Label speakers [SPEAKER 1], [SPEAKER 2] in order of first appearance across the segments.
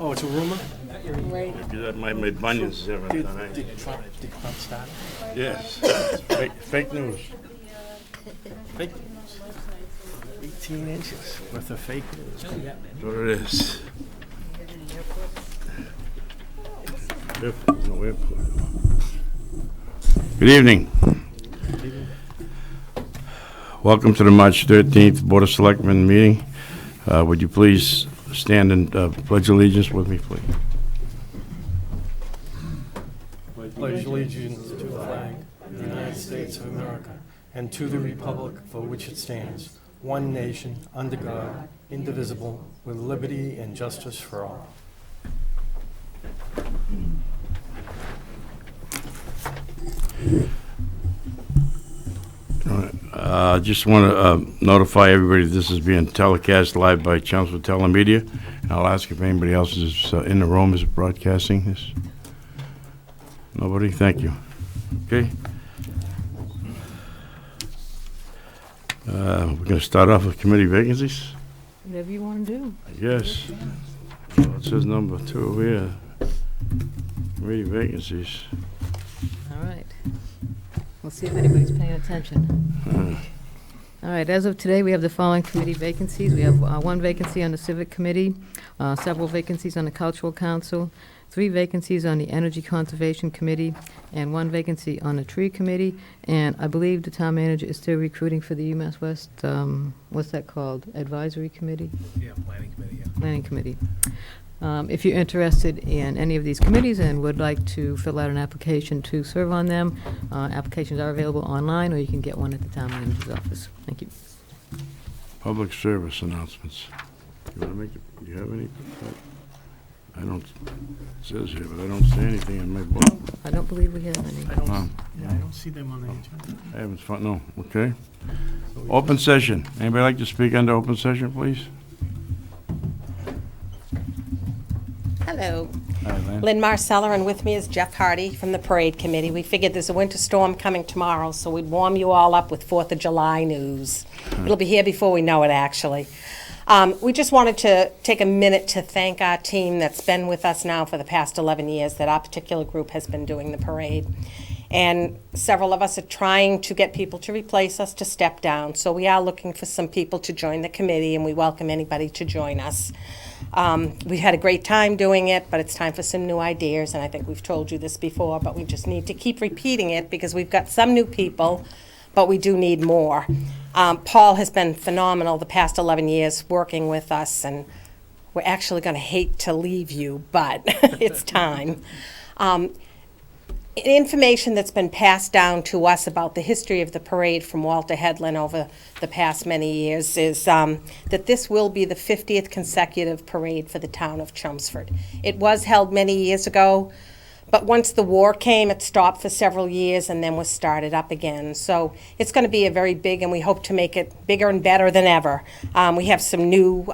[SPEAKER 1] Oh, it's a rumor?
[SPEAKER 2] My bunions there
[SPEAKER 1] Did
[SPEAKER 2] tonight.
[SPEAKER 1] Trump start it?
[SPEAKER 2] Yes. Fake news.
[SPEAKER 1] Fake news. 18 inches worth of fake news.
[SPEAKER 2] That's what it is. No airport. Good evening. Welcome to the March 13th Board of Selectmen meeting. Would you please stand and pledge allegiance with me, please?
[SPEAKER 1] Pledge allegiance to the flag of the United States of America and to the republic for which it stands, one nation, under God, indivisible, with liberty and justice for all.
[SPEAKER 2] Just want to notify everybody this is being telecast live by Chelmsford Telemedia. I'll ask if anybody else is in the room is broadcasting this. Nobody? Thank you. Okay. We're going to start off with committee vacancies.
[SPEAKER 3] Whatever you want to do.
[SPEAKER 2] I guess. Well, it says number 2 over here. Committee vacancies.
[SPEAKER 3] All right. We'll see if anybody's paying attention. All right, as of today, we have the following committee vacancies. We have one vacancy on the Civic Committee, several vacancies on the Cultural Council, 3 vacancies on the Energy Conservation Committee, and 1 vacancy on the Tree Committee. And I believe the town manager is still recruiting for the UMass West, what's that called? Advisory Committee?
[SPEAKER 1] Yeah, planning committee, yeah.
[SPEAKER 3] Planning Committee. If you're interested in any of these committees and would like to fill out an application to serve on them, applications are available online, or you can get one at the town manager's office. Thank you.
[SPEAKER 2] Public service announcements. You want to make it? Do you have any? I don't. It says here, but I don't see anything in my book.
[SPEAKER 3] I don't believe we have any.
[SPEAKER 1] I don't see them on the agenda.
[SPEAKER 2] I haven't found. No. Okay. Open session. Anybody like to speak under open session, please?
[SPEAKER 4] Hello.
[SPEAKER 2] Hi, Lynn.
[SPEAKER 4] Lynn Marceller, and with me is Jeff Hardy from the Parade Committee. We figured there's a winter storm coming tomorrow, so we'd warm you all up with 4th of July news. It'll be here before we know it, actually. We just wanted to take a minute to thank our team that's been with us now for the past 11 years, that our particular group has been doing the parade. And several of us are trying to get people to replace us, to step down. So we are looking for some people to join the committee, and we welcome anybody to join us. We've had a great time doing it, but it's time for some new ideas, and I think we've told you this before, but we just need to keep repeating it because we've got some new people, but we do need more. Paul has been phenomenal the past 11 years working with us, and we're actually going to hate to leave you, but it's time. Information that's been passed down to us about the history of the parade from Walter Hedlund over the past many years is that this will be the 50th consecutive parade for the town of Chelmsford. It was held many years ago, but once the war came, it stopped for several years and then was started up again. So it's going to be a very big, and we hope to make it bigger and better than ever. We have some new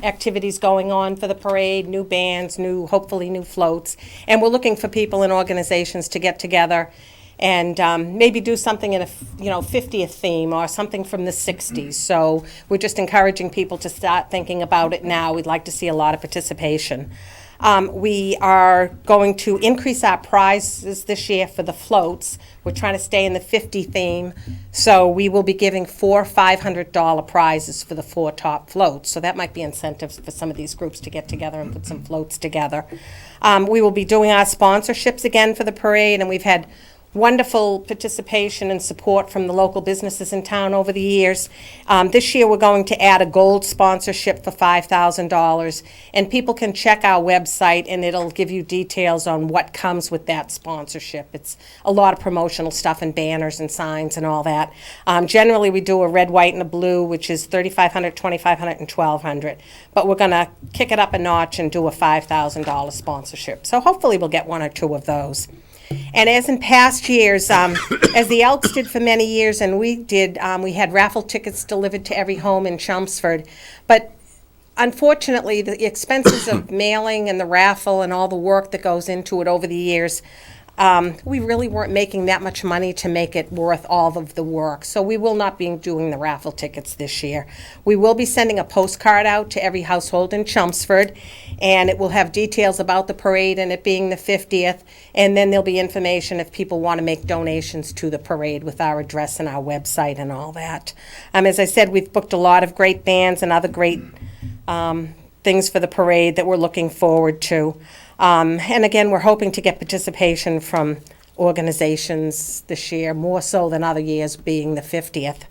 [SPEAKER 4] activities going on for the parade, new bands, hopefully new floats, and we're looking for people and organizations to get together and maybe do something in a 50th theme or something from the 60s. So we're just encouraging people to start thinking about it now. We'd like to see a lot of participation. We are going to increase our prizes this year for the floats. We're trying to stay in the 50 theme, so we will be giving 4 $500 prizes for the 4 top floats. So that might be incentives for some of these groups to get together and put some floats together. We will be doing our sponsorships again for the parade, and we've had wonderful participation and support from the local businesses in town over the years. This year we're going to add a gold sponsorship for $5,000, and people can check our website and it'll give you details on what comes with that sponsorship. It's a lot of promotional stuff and banners and signs and all that. Generally we do a red, white, and a blue, which is $3,500, $2,500, and $1,200, but we're going to kick it up a notch and do a $5,000 sponsorship. So hopefully we'll get 1 or 2 of those. And as in past years, as the Elks did for many years, and we did, we had raffle tickets delivered to every home in Chelmsford. But unfortunately, the expenses of mailing and the raffle and all the work that goes into it over the years, we really weren't making that much money to make it worth all of the work. So we will not be doing the raffle tickets this year. We will be sending a postcard out to every household in Chelmsford, and it will have details about the parade and it being the 50th, and then there'll be information if people want to make donations to the parade with our address and our website and all that. As I said, we've booked a lot of great bands and other great things for the parade that we're looking forward to. And again, we're hoping to get participation from organizations this year, more so than other years, being the 50th.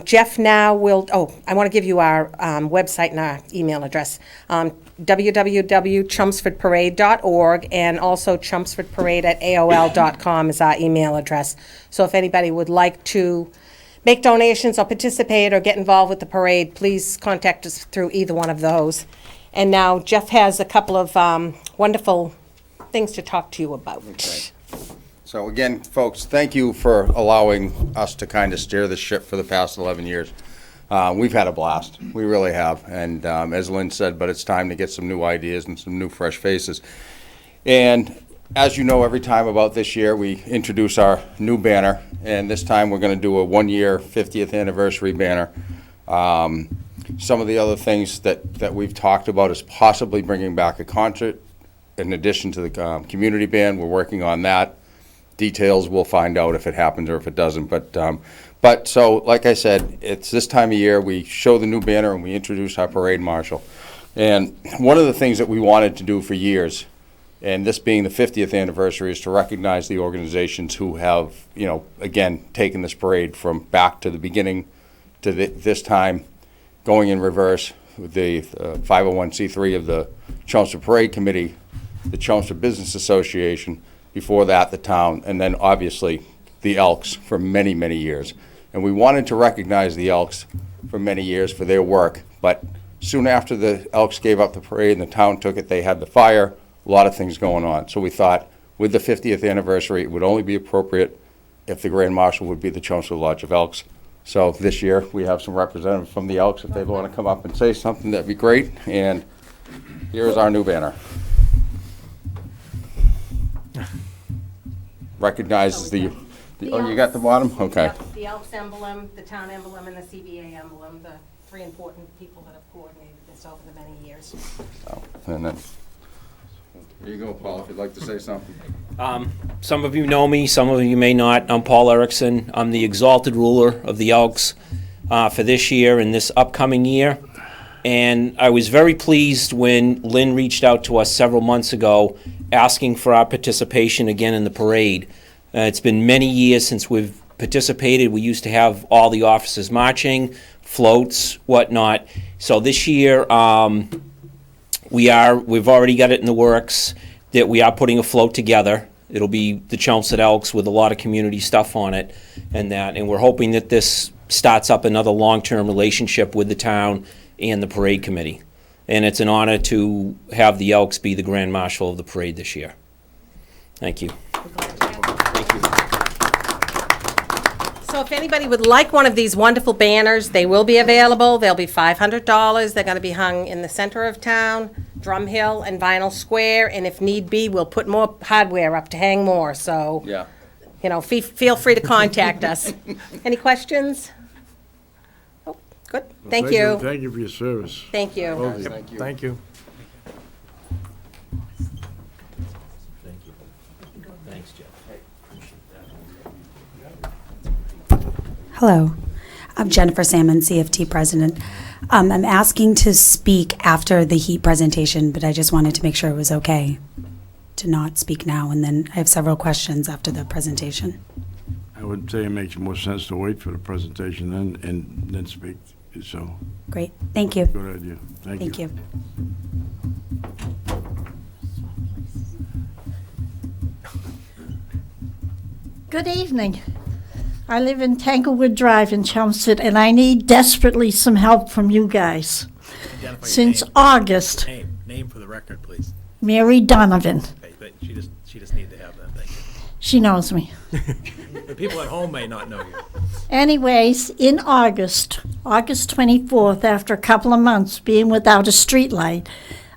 [SPEAKER 4] Jeff now will, I want to give you our website and our email address, www.chelmsfordparade.org, and also chelmsfordparade@aol.com is our email address. So if anybody would like to make donations or participate or get involved with the parade, please contact us through either one of those. And now Jeff has a couple of wonderful things to talk to you about.
[SPEAKER 5] Okay. So again, folks, thank you for allowing us to kind of steer the ship for the past 11 years. We've had a blast. We really have. And as Lynn said, but it's time to get some new ideas and some new fresh faces. And as you know, every time about this year, we introduce our new banner. And this time we're going to do a 1-year 50th anniversary banner. Some of the other things that we've talked about is possibly bringing back a concert in addition to the community band. We're working on that. Details we'll find out if it happens or if it doesn't. But so, like I said, it's this time of year we show the new banner and we introduce our parade marshal. And one of the things that we wanted to do for years, and this being the 50th anniversary, is to recognize the organizations who have, again, taken this parade from back to the beginning to this time, going in reverse with the 501c3 of the Chelmsford Parade Committee, the Chelmsford Business Association, before that the town, and then obviously the Elks for many, many years. And we wanted to recognize the Elks for many years for their work, but soon after the Elks gave up the parade and the town took it, they had the fire, a lot of things going on. So we thought with the 50th anniversary, it would only be appropriate if the Grand Marshal would be the Chelmsford Lodge of Elks. So this year, we have some representatives from the Elks. If they want to come up and say something, that'd be great. And here's our new banner. Recognizes the oh, you got the bottom? Okay.
[SPEAKER 4] Yep, the Elks emblem, the town emblem, and the CBA emblem, the 3 important people that have coordinated this over the many years.
[SPEAKER 5] So, and then, here you go, Paul, if you'd like to say something.
[SPEAKER 6] Some of you know me, some of you may not. I'm Paul Erickson. I'm the exalted ruler of the Elks for this year and this upcoming year. And I was very pleased when Lynn reached out to us several months ago asking for our participation again in the parade. It's been many years since we've participated. We used to have all the officers marching, floats, whatnot. So this year, we've already got it in the works that we are putting a float together. It'll be the Chelmsford Elks with a lot of community stuff on it and we're hoping that this starts up another long-term relationship with the town and the parade committee. And it's an honor to have the Elks be the Grand Marshal of the parade this year. Thank you. Thank you.
[SPEAKER 4] So if anybody would like one of these wonderful banners, they will be available. They'll be $500. They're going to be hung in the center of town, Drum Hill and Vinyl Square, and if need be, we'll put more hardware up to hang more. So,
[SPEAKER 5] Yeah.
[SPEAKER 4] Feel free to contact us. Any questions? Oh, good. Thank you.
[SPEAKER 2] Thank you for your service.
[SPEAKER 4] Thank you.
[SPEAKER 5] Guys, thank you.
[SPEAKER 1] Thank you.
[SPEAKER 6] Thanks, Jeff.
[SPEAKER 7] Hello, I'm Jennifer Salmon, CFT President. I'm asking to speak after the heat presentation, but I just wanted to make sure it was okay to not speak now, and then I have several questions after the presentation.
[SPEAKER 2] I would say it makes more sense to wait for the presentation and then speak, so,
[SPEAKER 7] Great, thank you.
[SPEAKER 2] good idea. Thank you.
[SPEAKER 7] Thank you.
[SPEAKER 8] Good evening. I live in Tanglewood Drive in Chelmsford, and I need desperately some help from you guys.
[SPEAKER 9] Identify your
[SPEAKER 8] Since
[SPEAKER 9] name.
[SPEAKER 8] August,
[SPEAKER 9] Name for the record, please.
[SPEAKER 8] Mary Donovan.
[SPEAKER 9] Okay, but she just needed to have that, thank
[SPEAKER 8] She knows me.
[SPEAKER 9] you. The people at home may not know you.
[SPEAKER 8] Anyways, in August 24th, after a couple of months being without a street light,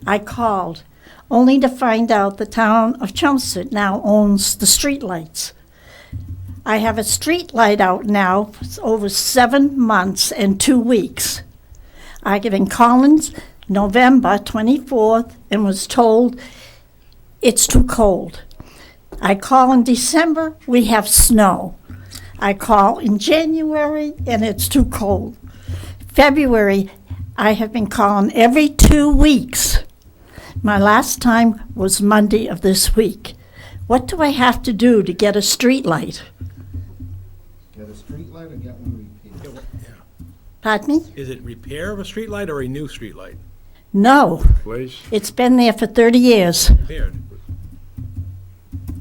[SPEAKER 8] I called only to find out the town of Chelmsford now owns the streetlights. I have a street light out now for over 7 months and 2 weeks. I get in Collins November 24th and was told it's too cold. I call in December, we have snow. I call in January and it's too cold. February, I have been calling every 2 weeks. My last time was Monday of this week. What do I have to do to get a street light?
[SPEAKER 10] Get a street light or get one repaired?
[SPEAKER 8] Pardon me?
[SPEAKER 9] Is it repair of a street light or a new street light?
[SPEAKER 8] No,
[SPEAKER 2] Please?
[SPEAKER 8] it's been there for 30 years.
[SPEAKER 9] Repaired.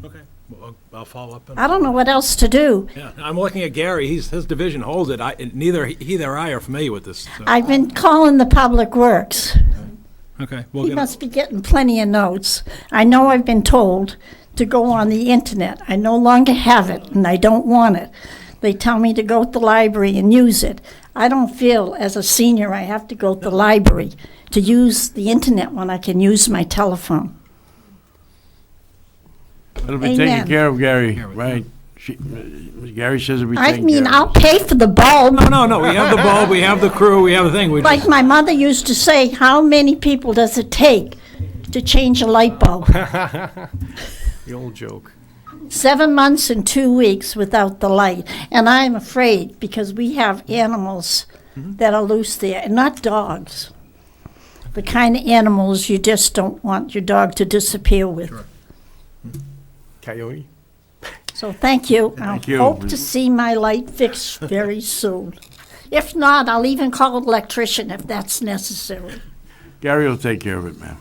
[SPEAKER 9] Okay, well, I'll follow up.
[SPEAKER 8] I don't know what else to do.
[SPEAKER 9] Yeah, I'm looking at Gary, his division holds it. Neither he nor I are familiar with this. So.
[SPEAKER 8] I've been calling the Public Works.
[SPEAKER 9] Okay, we'll
[SPEAKER 8] He
[SPEAKER 9] get
[SPEAKER 8] must be getting plenty of notes. I know I've been told to go on the internet. I no longer have it, and I don't want it. They tell me to go to the library and use it. I don't feel, as a senior, I have to go to the library to use the internet when I can use my telephone.
[SPEAKER 2] It'll be
[SPEAKER 8] Amen.
[SPEAKER 2] taken care of, Gary, right? Gary says it'll be
[SPEAKER 8] I
[SPEAKER 2] taken
[SPEAKER 8] mean,
[SPEAKER 2] care
[SPEAKER 8] I'll
[SPEAKER 2] of.
[SPEAKER 8] pay for the bulb.
[SPEAKER 9] No, we have the bulb, we have the crew, we have the thing. We
[SPEAKER 8] Like
[SPEAKER 9] just,
[SPEAKER 8] my mother used to say, how many people does it take to change a light bulb?
[SPEAKER 1] The old joke.
[SPEAKER 8] 7 months and 2 weeks without the light. And I'm afraid because we have animals that are loose there, and not dogs. The kind of animals you just don't want your dog to disappear with.
[SPEAKER 9] Sure.
[SPEAKER 1] Coyote?
[SPEAKER 8] So thank you.
[SPEAKER 2] Thank
[SPEAKER 8] I
[SPEAKER 2] you.
[SPEAKER 8] hope to see my light fixed very soon. If not, I'll even call an electrician if that's necessary.
[SPEAKER 2] Gary will take care of it, ma'am.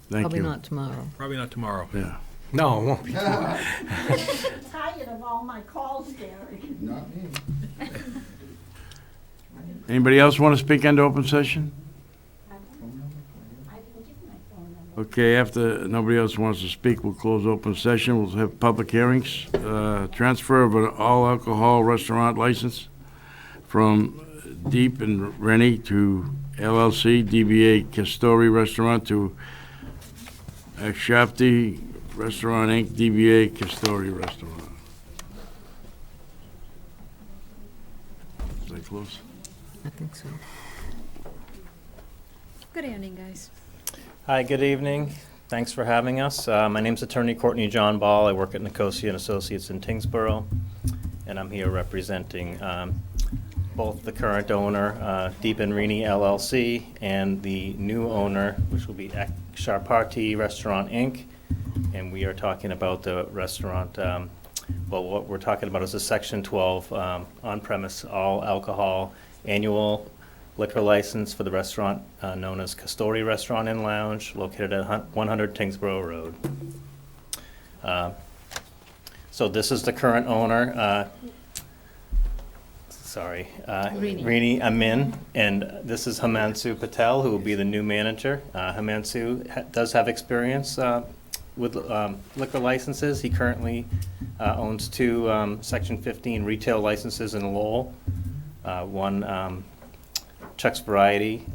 [SPEAKER 2] Thank
[SPEAKER 3] Probably
[SPEAKER 2] you.
[SPEAKER 3] not tomorrow.
[SPEAKER 9] probably not tomorrow.
[SPEAKER 2] Yeah.
[SPEAKER 1] No, it won't be.
[SPEAKER 8] I'm tired of all my calls, Gary.
[SPEAKER 10] Not me.
[SPEAKER 2] Anybody else want to speak under open session? Okay, after nobody else wants to speak, we'll close open session. We'll have public hearings. Transfer of an all-alcohol restaurant license from Deep and Rennie to LLC, DBA Castori Restaurant to Akshapti Restaurant Inc., DBA Castori Restaurant. Is that close?
[SPEAKER 3] I think so.
[SPEAKER 11] Good evening, guys.
[SPEAKER 12] Hi, good evening. Thanks for having us. My name's Attorney Courtney John Ball. I work at Nicosia and Associates in Tingsboro, and I'm here representing both the current owner, Deep and Rini LLC, and the new owner, which will be Sharparti Restaurant Inc. And we are talking about the restaurant. Well, what we're talking about is a Section 12 on-premise all alcohol annual liquor license for the restaurant known as Castori Restaurant and Lounge, located at 100 Tingsboro Road. So this is the current owner. Rini Amin, and this is Himanshu Patel, who will be the new manager. Himanshu does have experience with liquor licenses. He currently owns 2 Section 15 retail licenses in Lowell. One Chuck's Variety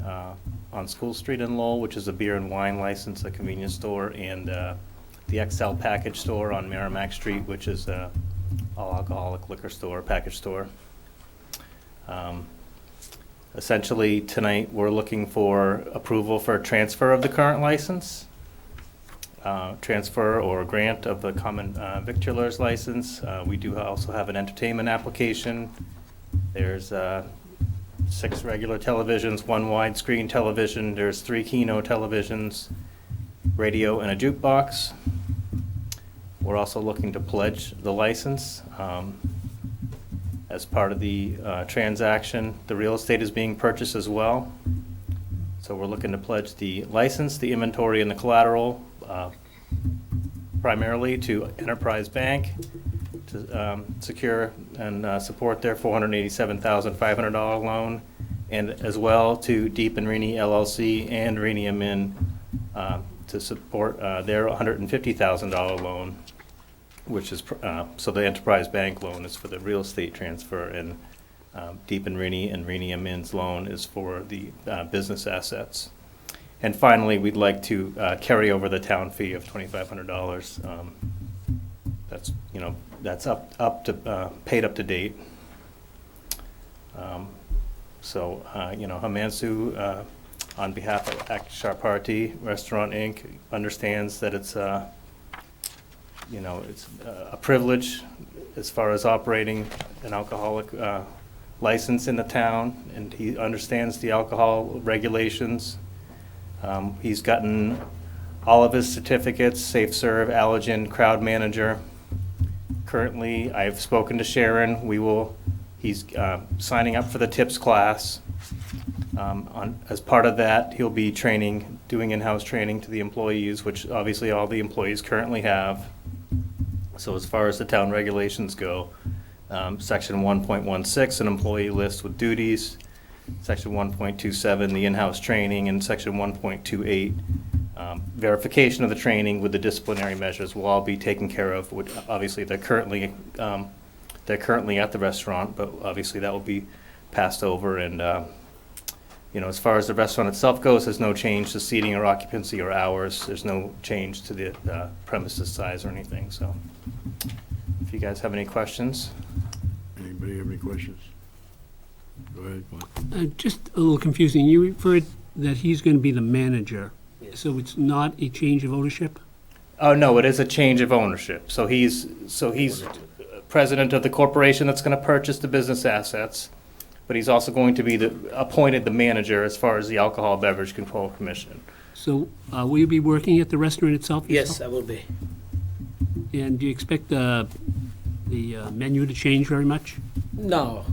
[SPEAKER 12] on School Street in Lowell, which is a beer and wine license, a convenience store, and the XL Package Store on Merrimack Street, which is a all-alcoholic liquor store, package store. Essentially, tonight, we're looking for approval for transfer of the current license, transfer or grant of the common victualer's license. We do also have an entertainment application. There's 6 regular televisions, 1 widescreen television. There's 3 Kino televisions, radio, and a jukebox. We're also looking to pledge the license. As part of the transaction, the real estate is being purchased as well. So we're looking to pledge the license, the inventory, and the collateral, primarily to Enterprise Bank to secure and support their $487,500 loan, and as well to Deep and Rini LLC and Rini Amin to support their $150,000 loan, which is, so the Enterprise Bank loan is for the real estate transfer, and Deep and Rini Amin's loan is for the business assets. And finally, we'd like to carry over the town fee of $2,500. That's, you know, that's paid up to date. So, you know, Himanshu, on behalf of Akshar Party Restaurant Inc., understands that it's, you know, it's a privilege as far as operating an alcoholic license in the town, and he understands the alcohol regulations. He's gotten all of his certificates, Safe Serve, Allergen, Crowd Manager. Currently, I've spoken to Sharon. He's signing up for the TIPS class. As part of that, he'll be doing in-house training to the employees, which obviously all the employees currently have. So as far as the town regulations go, Section 1.16, an employee list with duties, Section 1.27, the in-house training, and Section 1.28, verification of the training with the disciplinary measures will all be taken care of. Obviously, they're currently at the restaurant, but obviously that will be passed over. And you know, as far as the restaurant itself goes, there's no change to seating or occupancy or hours. There's no change to the premises size or anything. So, if you guys have any questions.
[SPEAKER 2] Anybody have any questions? Go ahead, Glenn.
[SPEAKER 11] Just a little confusing. You referred that he's going to be the manager, so it's not a change of ownership?
[SPEAKER 12] Oh, no, it is a change of ownership. So he's president of the corporation that's going to purchase the business assets, but he's also going to be appointed the manager as far as the Alcohol Beverage Control Commission.
[SPEAKER 11] So will you be working at the restaurant itself?
[SPEAKER 13] Yes, I will be.
[SPEAKER 11] And do you expect the menu to change very much?
[SPEAKER 13] No.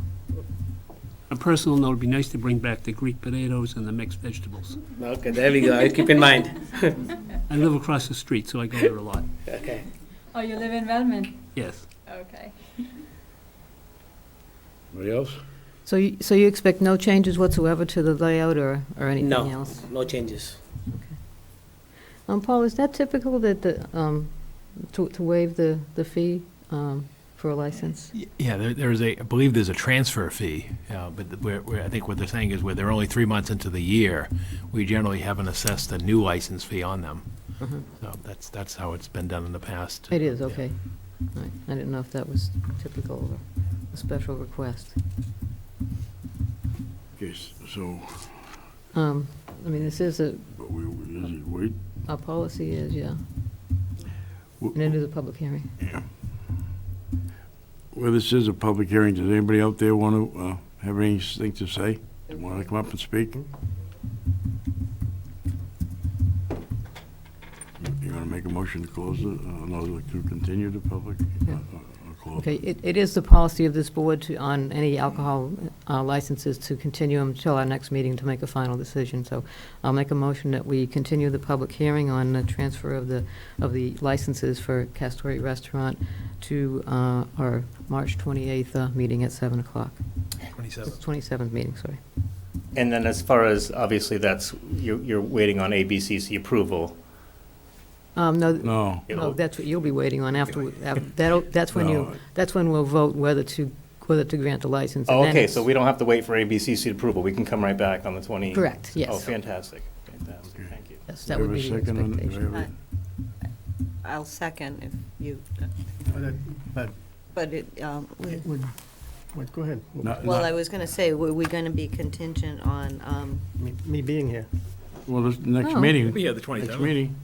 [SPEAKER 11] On a personal note, it'd be nice to bring back the Greek potatoes and the mixed vegetables.
[SPEAKER 13] Okay, there we go. I'll keep in mind.
[SPEAKER 11] I live across the street, so I go there a lot.
[SPEAKER 13] Okay.
[SPEAKER 14] Oh, you live in Wellman?
[SPEAKER 11] Yes.
[SPEAKER 14] Okay.
[SPEAKER 2] Anybody else?
[SPEAKER 3] So you expect no changes whatsoever to the layout or anything else?
[SPEAKER 13] No changes.
[SPEAKER 3] Paul, is that typical that to waive the fee for a license?
[SPEAKER 9] Yeah, I believe there's a transfer fee, but I think what they're saying is where they're only 3 months into the year, we generally haven't assessed a new license fee on them. So that's how it's been done in the past.
[SPEAKER 3] It is, okay. All right. I didn't know if that was typical or a special request.
[SPEAKER 2] Okay, so.
[SPEAKER 3] I mean, this is
[SPEAKER 2] Wait.
[SPEAKER 3] our policy is, yeah. And it is a public hearing.
[SPEAKER 2] Yeah. Well, this is a public hearing. Does anybody out there want to have anything to say? Want to come up and speak? You want to make a motion to close it? No, to continue the public?
[SPEAKER 3] Yeah.
[SPEAKER 2] Or close?
[SPEAKER 3] Okay, it is the policy of this board on any alcohol licenses to continue until our next meeting to make a final decision. So I'll make a motion that we continue the public hearing on the transfer of the licenses for Castoria Restaurant to our March 28th meeting at 7 o'clock. 27th meeting, sorry.
[SPEAKER 12] And then as far as, obviously, you're waiting on ABCC approval.
[SPEAKER 3] No, that's what you'll be waiting on after. That's when we'll vote whether to grant the license.
[SPEAKER 12] Oh, okay, so we don't have to wait for ABCC approval. We can come right back on the 20th.
[SPEAKER 3] Correct, yes.
[SPEAKER 12] Oh, fantastic. Thank you.
[SPEAKER 3] Yes, that would be the expectation.
[SPEAKER 15] I'll second if you,
[SPEAKER 1] But
[SPEAKER 15] but it,
[SPEAKER 1] go ahead.
[SPEAKER 15] well, I was going to say, were we going to be contingent on,
[SPEAKER 1] Me being here.
[SPEAKER 2] Well, this next
[SPEAKER 3] Oh.
[SPEAKER 2] meeting.
[SPEAKER 9] Yeah, the 27th.
[SPEAKER 2] Next meeting.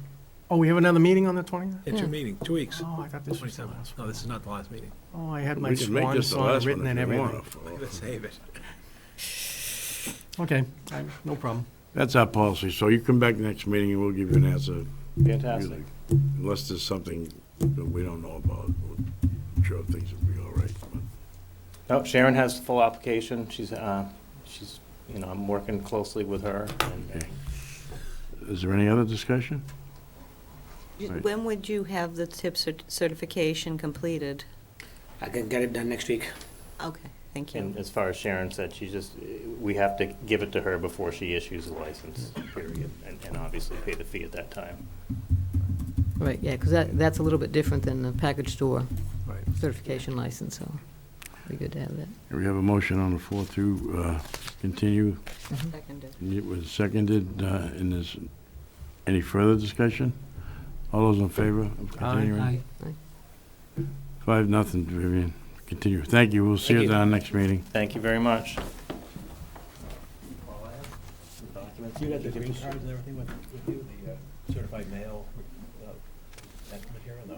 [SPEAKER 1] Oh, we have another meeting on the 20th?
[SPEAKER 9] It's your meeting, 2 weeks.
[SPEAKER 1] Oh, I thought this was the
[SPEAKER 9] 27th.
[SPEAKER 1] last
[SPEAKER 9] No,
[SPEAKER 1] one.
[SPEAKER 9] this is not the last meeting.
[SPEAKER 1] Oh, I had my
[SPEAKER 2] We can make
[SPEAKER 1] swan
[SPEAKER 2] this the
[SPEAKER 1] song
[SPEAKER 2] last
[SPEAKER 1] written
[SPEAKER 2] one
[SPEAKER 1] and
[SPEAKER 2] if you
[SPEAKER 1] everything.
[SPEAKER 2] want.
[SPEAKER 9] Let's save it.
[SPEAKER 1] Okay, no problem.
[SPEAKER 2] That's our policy. So you come back next meeting and we'll give you an answer.
[SPEAKER 12] Fantastic.
[SPEAKER 2] Unless there's something that we don't know about. I'm sure things will be all right. But
[SPEAKER 12] No, Sharon has the full application. She's, you know, I'm working closely with her. And,
[SPEAKER 2] is there any other discussion? Right.
[SPEAKER 15] when would you have the tip certification completed?
[SPEAKER 13] I can get it done next week.
[SPEAKER 15] Okay, thank you.
[SPEAKER 12] And as far as Sharon said, we have to give it to her before she issues a license, period, and obviously pay the fee at that time.
[SPEAKER 3] Right, yeah, because that's a little bit different than the package store
[SPEAKER 9] Right.
[SPEAKER 3] certification license, so. Be good to have that.
[SPEAKER 2] We have a motion on the floor to continue.
[SPEAKER 15] Seconded.
[SPEAKER 2] It was seconded, and is any further discussion? All those in favor of continuing?
[SPEAKER 11] Aye.
[SPEAKER 2] 5-0, Vivian. Continue. Thank you. We'll see you
[SPEAKER 12] Thank
[SPEAKER 2] at
[SPEAKER 12] you.
[SPEAKER 2] our next meeting.
[SPEAKER 12] Thank you very much.
[SPEAKER 9] You got the green cards and everything with you, the certified mail, that material, no?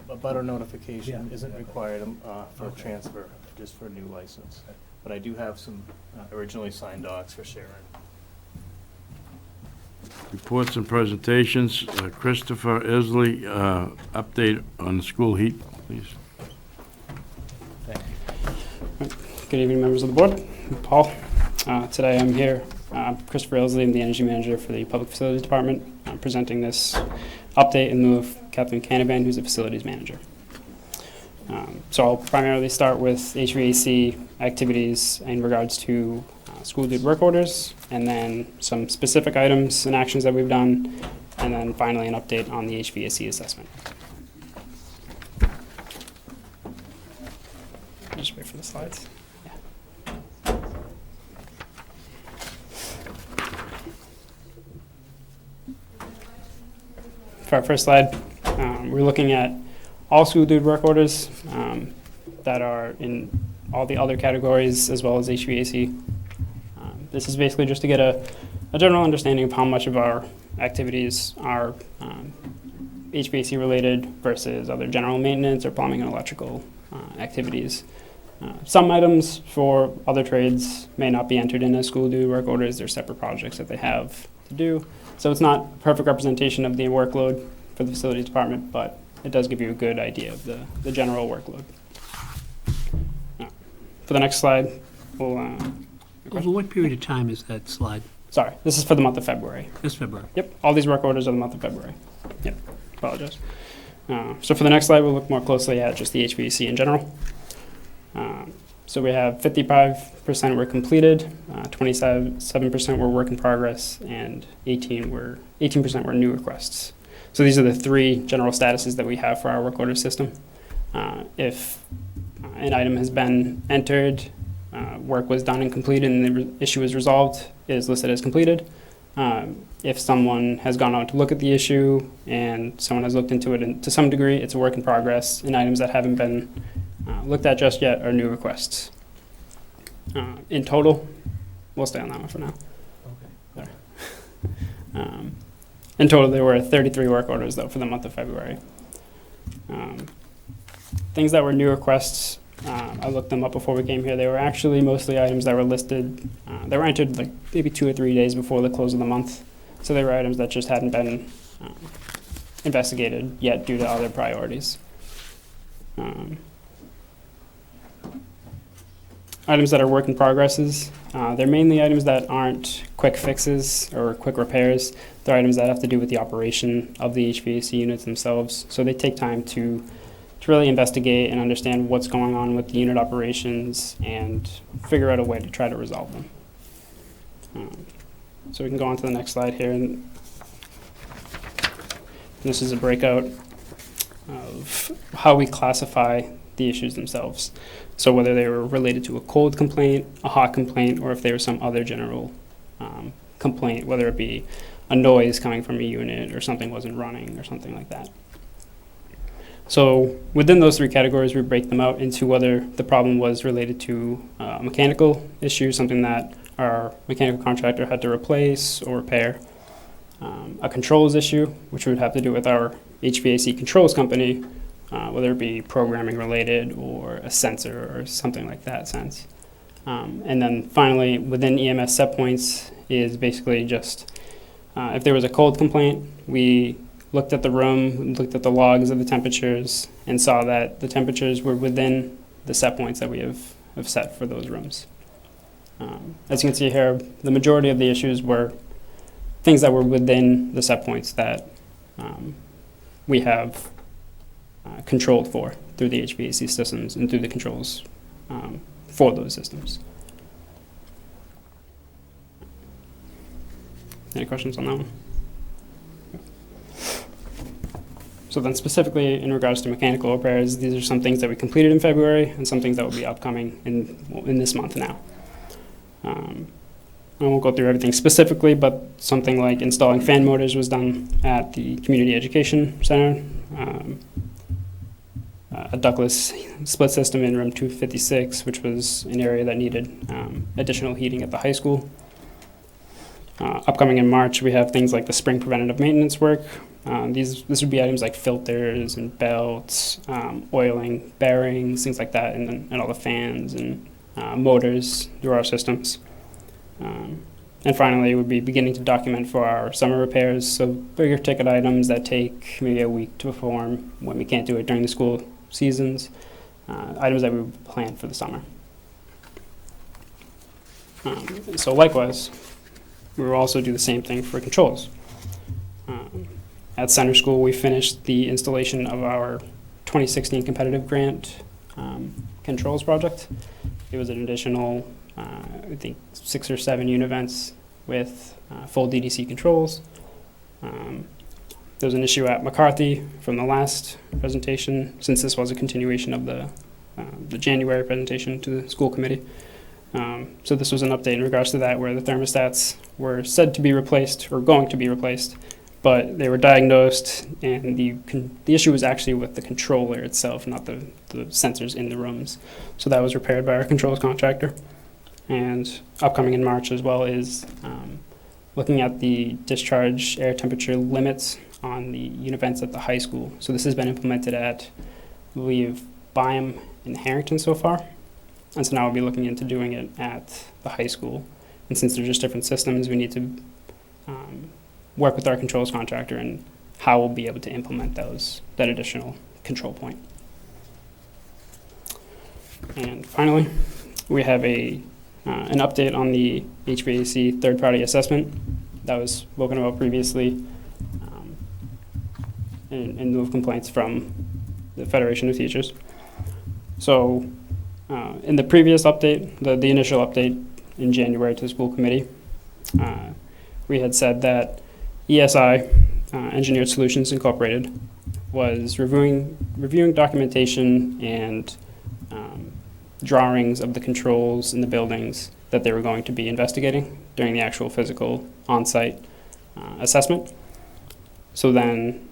[SPEAKER 12] A butter notification
[SPEAKER 9] Yeah.
[SPEAKER 12] isn't required for
[SPEAKER 9] Okay.
[SPEAKER 12] transfer, just for a new license. But I do have some originally signed docs for Sharon.
[SPEAKER 2] Reports and presentations. Christopher Isley, update on the school heat, please.
[SPEAKER 16] Good evening, members of the board. I'm Paul. Today I'm here, Christopher Ilsley, I'm the energy manager for the Public Facilities Department. I'm presenting this update in lieu of Kathleen Canavan, who's the facilities manager. So I'll primarily start with HVAC activities in regards to school duty work orders, and then some specific items and actions that we've done, and then finally an update on the HVAC assessment. Just wait for the slides. For our first slide, we're looking at all school duty work orders that are in all the other categories as well as HVAC. This is basically just to get a general understanding of how much of our activities are HVAC related versus other general maintenance or plumbing and electrical activities. Some items for other trades may not be entered in as school duty work orders. They're separate projects that they have to do. So it's not a perfect representation of the workload for the facilities department, but it does give you a good idea of the general workload. For the next slide, we'll...
[SPEAKER 11] Over what period of time is that slide?
[SPEAKER 16] Sorry, this is for the month of February.
[SPEAKER 11] This February?
[SPEAKER 16] Yep, all these work orders are the month of February. Yep, apologize. So for the next slide, we'll look more closely at just the HVAC in general. So we have 55% were completed, 27% were work in progress, and 18% were new requests. So these are the three general statuses that we have for our work order system. If an item has been entered, work was done and completed, and the issue is resolved, it is listed as completed. If someone has gone out to look at the issue and someone has looked into it to some degree, it's a work in progress, and items that haven't been looked at just yet are new requests. In total, we'll stay on that one for now. Okay. Sorry. In total, there were 33 work orders, though, for the month of February. Things that were new requests, I looked them up before we came here. They were actually mostly items that were listed, they were entered like maybe 2 or 3 days before the close of the month. So they were items that just hadn't been investigated yet due to other priorities. Items that are work in progresses, they're mainly items that aren't quick fixes or quick repairs. They're items that have to do with the operation of the HVAC units themselves. So they take time to really investigate and understand what's going on with the unit operations and figure out a way to try to resolve them. So we can go on to the next slide here. And this is a breakout of how we classify the issues themselves. So whether they were related to a cold complaint, a hot complaint, or if there was some other general complaint, whether it be a noise coming from a unit or something wasn't running or something like that. So within those three categories, we break them out into whether the problem was related to a mechanical issue, something that our mechanical contractor had to replace or repair, a controls issue, which would have to do with our HVAC controls company, whether it be programming related or a sensor or something like that sense. And then finally, within EMS set points is basically just if there was a cold complaint, we looked at the room, looked at the logs of the temperatures, and saw that the temperatures were within the set points that we have set for those rooms. As you can see here, the majority of the issues were things that were within the set points that we have controlled for through the HVAC systems and through the controls for those systems. Any questions on that one? So then specifically in regards to mechanical repairs, these are some things that we completed in February and some things that will be upcoming in this month now. I won't go through everything specifically, but something like installing fan motors was done at the Community Education Center. A ductless split system in room 256, which was an area that needed additional heating at the high school. Upcoming in March, we have things like the spring preventative maintenance work. This would be items like filters and belts, oiling, bearings, things like that, and all the fans and motors through our systems. And finally, we'd be beginning to document for our summer repairs, so bigger ticket items that take maybe a week to perform when we can't do it during the school seasons, items that we would plan for the summer. So likewise, we will also do the same thing for controls. At Center School, we finished the installation of our 2016 competitive grant controls project. It was an additional, I think, 6 or 7 univents with full DDC controls. There was an issue at McCarthy from the last presentation, since this was a continuation of the January presentation to the school committee. So this was an update in regards to that, where the thermostats were said to be replaced, or going to be replaced, but they were diagnosed, and the issue was actually with the controller itself, not the sensors in the rooms. So that was repaired by our controls contractor. And upcoming in March as well is looking at the discharge air temperature limits on the univents at the high school. So this has been implemented at, I believe, Byam and Harrington so far. And so now we'll be looking into doing it at the high school. And since they're just different systems, we need to work with our controls contractor and how we'll be able to implement that additional control point. And finally, we have an update on the HVAC third-party assessment that was spoken about previously in lieu of complaints from the Federation of Teachers. So in the previous update, the initial update in January to the school committee, we had said that ESI, Engineered Solutions Incorporated, was reviewing documentation and drawings of the controls in the buildings that they were going to be investigating during the actual physical on-site assessment. So then,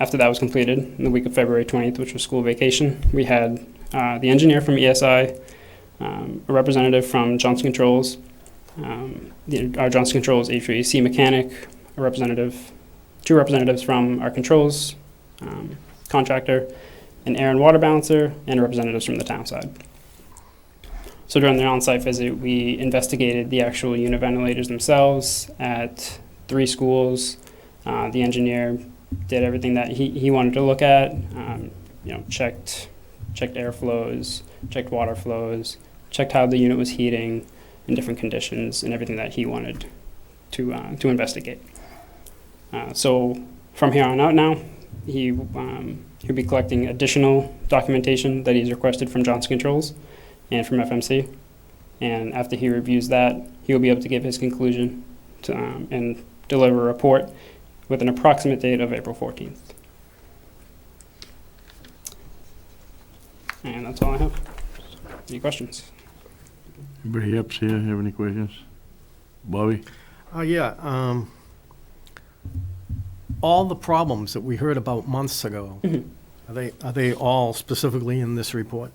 [SPEAKER 16] after that was completed, in the week of February 20th, which was school vacation, we had the engineer from ESI, a representative from Johnson Controls, our Johnson Controls HVAC mechanic, two representatives from our controls contractor, an air and water balancer, and representatives from the town side. So during the on-site visit, we investigated the actual unit ventilators themselves at 3 schools. The engineer did everything that he wanted to look at, checked airflows, checked water flows, checked how the unit was heating in different conditions, and everything that he wanted to investigate. So from here on out now, he'll be collecting additional documentation that he's requested from Johnson Controls and from FMC. And after he reviews that, he'll be able to give his conclusion and deliver a report with an approximate date of April 14th. And that's all I have. Any questions?
[SPEAKER 2] Anybody else here have any questions? Bobby?
[SPEAKER 1] All the problems that we heard about months ago, are they all specifically in this report?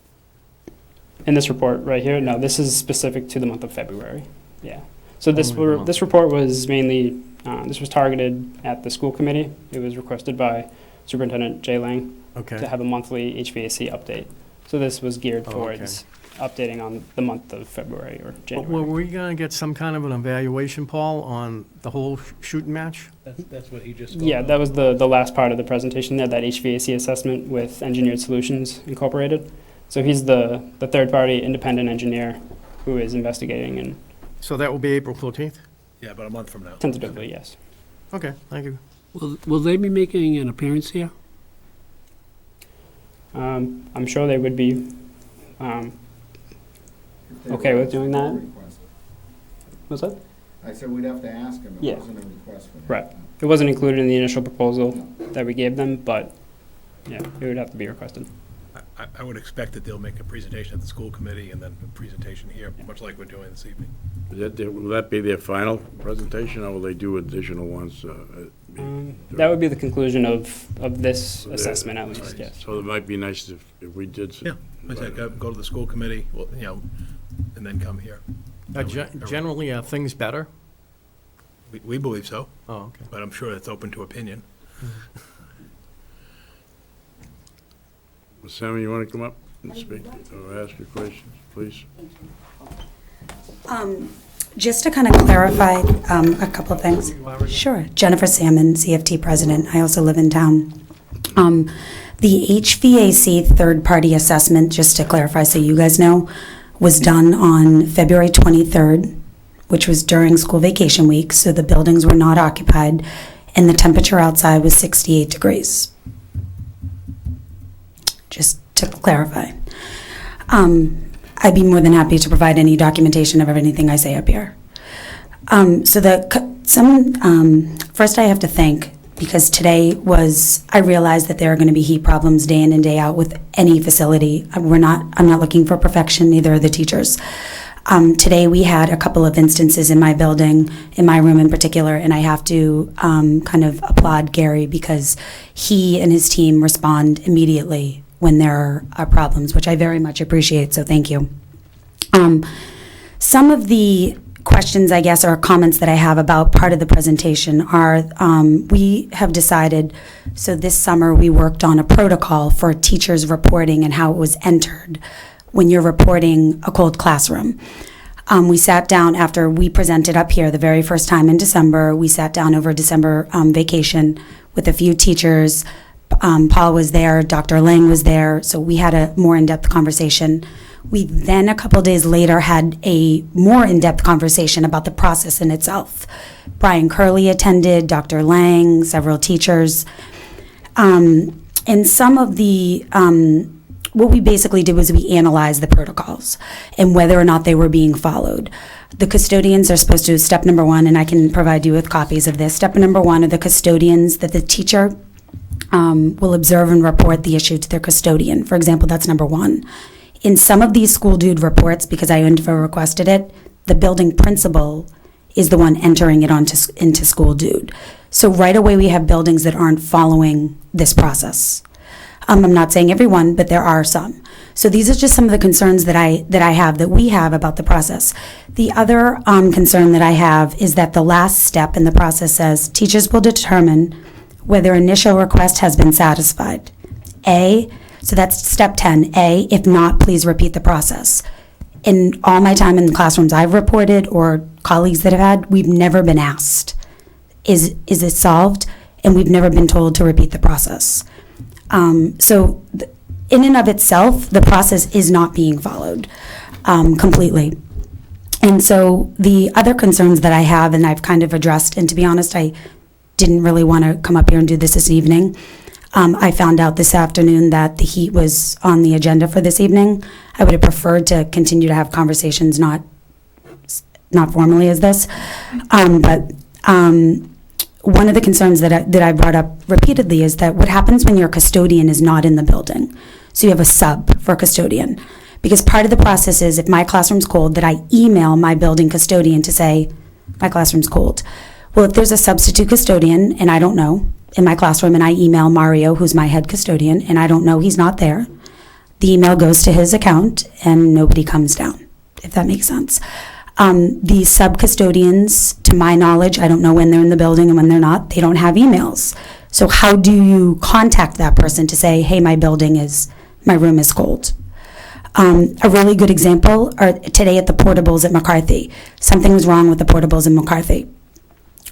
[SPEAKER 16] In this report right here? No, this is specific to the month of February. Yeah. So this report was mainly, this was targeted at the school committee. It was requested by Superintendent Jay Lang to have a monthly HVAC update. So this was geared towards updating on the month of February or January.
[SPEAKER 1] Were we going to get some kind of an evaluation, Paul, on the whole shooting match?
[SPEAKER 9] That's what he just
[SPEAKER 16] Yeah, that was the last part of the presentation there, that HVAC assessment with Engineered Solutions Incorporated. So he's the third-party independent engineer who is investigating. And
[SPEAKER 1] so that will be April 14th?
[SPEAKER 9] Yeah, about a month from now.
[SPEAKER 16] Tentatively, yes.
[SPEAKER 1] Okay, thank you.
[SPEAKER 11] Will they be making an appearance here?
[SPEAKER 16] I'm sure they would be okay with doing that. What's that?
[SPEAKER 10] I said we'd have to ask him. It
[SPEAKER 16] Yeah.
[SPEAKER 10] wasn't a request for that.
[SPEAKER 16] Right. It wasn't included in the initial proposal that we gave them, but, yeah, it would have to be requested.
[SPEAKER 9] I would expect that they'll make a presentation at the school committee and then a presentation here, much like we're doing this evening.
[SPEAKER 2] Will that be their final presentation, or will they do additional ones?
[SPEAKER 16] That would be the conclusion of this assessment, at least, yes.
[SPEAKER 2] So it might be nice if we did.
[SPEAKER 9] Yeah, I said, go to the school committee, well, you know, and then come here.
[SPEAKER 1] Generally, are things better?
[SPEAKER 9] We believe so,
[SPEAKER 1] Oh, okay.
[SPEAKER 9] but I'm sure it's open to opinion.
[SPEAKER 2] Sammy, you want to come up and speak or ask your questions, please?
[SPEAKER 7] Just to kind of clarify a couple of things. Sure. Jennifer Salmon, CFT President. I also live in town. The HVAC third-party assessment, just to clarify so you guys know, was done on February 23rd, which was during school vacation week, so the buildings were not occupied, and the temperature outside was 68 degrees. Just to clarify. I'd be more than happy to provide any documentation of anything I say up here. First I have to thank, because today I realized that there are going to be heat problems day in and day out with any facility. I'm not looking for perfection, neither are the teachers. Today we had a couple of instances in my building, in my room in particular, and I have to kind of applaud Gary because he and his team respond immediately when there are problems, which I very much appreciate, so thank you. Some of the questions, I guess, or comments that I have about part of the presentation are, we have decided, so this summer we worked on a protocol for teachers reporting and how it was entered when you're reporting a cold classroom. We sat down after we presented up here the very first time in December. We sat down over December vacation with a few teachers. Paul was there, Dr. Lang was there, so we had a more in-depth conversation. We then, a couple days later, had a more in-depth conversation about the process in itself. Brian Curley attended, Dr. Lang, several teachers. And some of the, what we basically did was we analyzed the protocols and whether or not they were being followed. The custodians are supposed to, step number one, and I can provide you with copies of this. Step number one are the custodians that the teacher will observe and report the issue to their custodian. For example, that's number one. In some of these school dude reports, because I requested it, the building principal is the one entering it into school dude. So right away we have buildings that aren't following this process. I'm not saying everyone, but there are some. So these are just some of the concerns that we have about the process. The other concern that I have is that the last step in the process says teachers will determine whether initial request has been satisfied. So that's step 10. If not, please repeat the process. In all my time in the classrooms I've reported or colleagues that have had, we've never been asked, is it solved? And we've never been told to repeat the process. So in and of itself, the process is not being followed completely. And so the other concerns that I have, and I've kind of addressed, and to be honest, I didn't really want to come up here and do this evening. I found out this afternoon that the heat was on the agenda for this evening. I would have preferred to continue to have conversations, not formally as this. But one of the concerns that I brought up repeatedly is that what happens when your custodian is not in the building. So you have a sub for custodian. Because part of the process is if my classroom's cold, that I email my building custodian to say, my classroom's cold. Well, if there's a substitute custodian, and I don't know, in my classroom, and I email Mario, who's my head custodian, and I don't know he's not there, the email goes to his account, and nobody comes down, if that makes sense. The sub-custodians, to my knowledge, I don't know when they're in the building and when they're not, they don't have emails. So how do you contact that person to say, hey, my room is cold? A really good example are today at the portables at McCarthy. Something was wrong with the portables in McCarthy.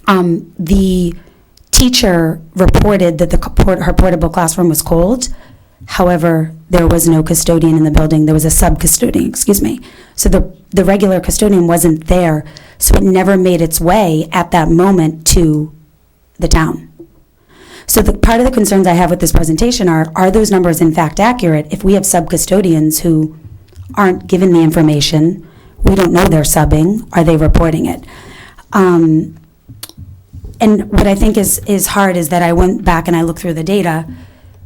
[SPEAKER 7] The teacher reported that her portable classroom was cold. However, there was no custodian in the building. There was a sub-custodian, So the regular custodian wasn't there, so it never made its way at that moment to the town. So part of the concerns I have with this presentation are those numbers in fact accurate? If we have sub-custodians who aren't given the information, we don't know they're subbing, are they reporting it? And what I think is hard is that I went back and I looked through the data.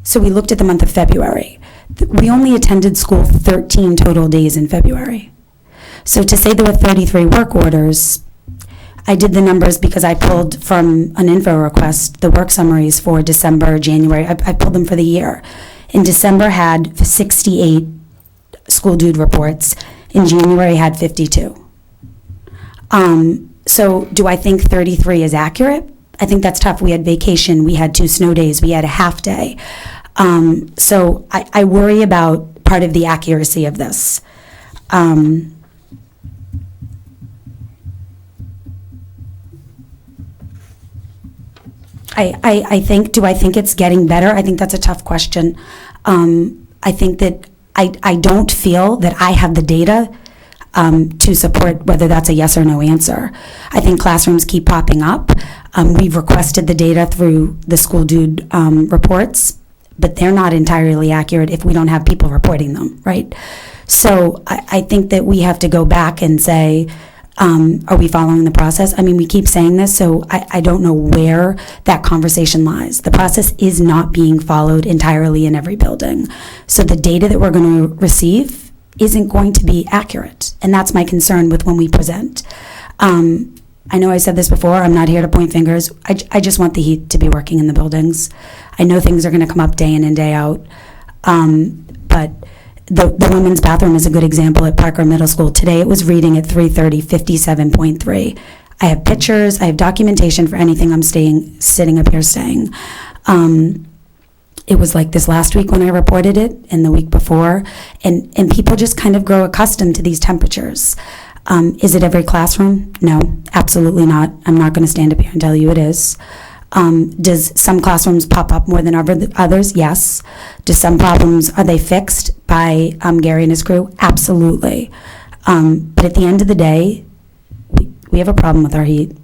[SPEAKER 7] So we looked at the month of February. We only attended school 13 total days in February. So to say there were 33 work orders, I did the numbers because I pulled from an info request the work summaries for December, January. I pulled them for the year. In December had 68 school dude reports. In January had 52. So do I think 33 is accurate? I think that's tough. We had vacation, we had 2 snow days, we had a half day. So I worry about part of the accuracy of this. I think, do I think it's getting better? I think that's a tough question. I think that I don't feel that I have the data to support whether that's a yes or no answer. I think classrooms keep popping up. We've requested the data through the school dude reports, but they're not entirely accurate if we don't have people reporting them, right? So I think that we have to go back and say, are we following the process? I mean, we keep saying this, so I don't know where that conversation lies. The process is not being followed entirely in every building. So the data that we're going to receive isn't going to be accurate. And that's my concern with when we present. I know I said this before, I'm not here to point fingers. I just want the heat to be working in the buildings. I know things are going to come up day in and day out. But the women's bathroom is a good example at Parker Middle School. Today it was reading at 3:30, 57.3. I have pictures, I have documentation for anything I'm sitting up here saying. It was like this last week when I reported it, and the week before, and people just kind of grow accustomed to these temperatures. Is it every classroom? No, absolutely not. I'm not going to stand up here and tell you it is. Does some classrooms pop up more than others? Yes. Do some problems, are they fixed by Gary and his crew? Absolutely. But at the end of the day, we have a problem with our heat.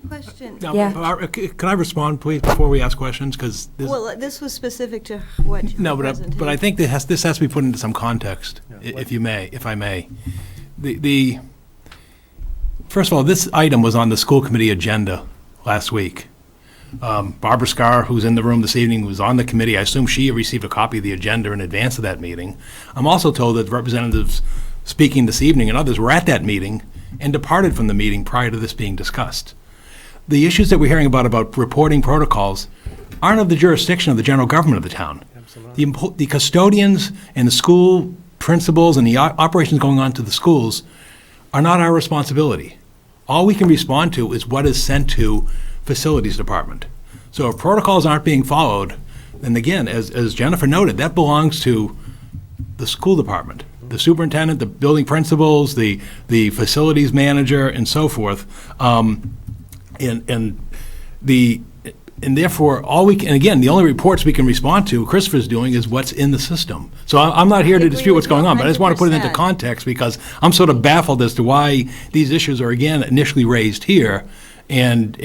[SPEAKER 15] Question.
[SPEAKER 9] Now,
[SPEAKER 7] Yeah.
[SPEAKER 9] Can I respond, please, before we ask questions? Because
[SPEAKER 15] Well, this was specific to what?
[SPEAKER 9] no, but I think this has to be put into some context, if I may. The first of all, this item was on the school committee agenda last week. Barbara Scar, who's in the room this evening, was on the committee. I assume she received a copy of the agenda in advance of that meeting. I'm also told that representatives speaking this evening and others were at that meeting and departed from the meeting prior to this being discussed. The issues that we're hearing about reporting protocols aren't of the jurisdiction of the general government of the town. The custodians and the school principals and the operations going on to the schools are not our responsibility. All we can respond to is what is sent to facilities department. So if protocols aren't being followed, then again, as Jennifer noted, that belongs to the school department, the superintendent, the building principals, the facilities manager, and so forth. And therefore, all we can, and again, the only reports we can respond to, Christopher's doing, is what's in the system. So I'm not here to dispute what's going on, but I just want to put it into context because I'm sort of baffled as to why these issues are, again, initially raised here and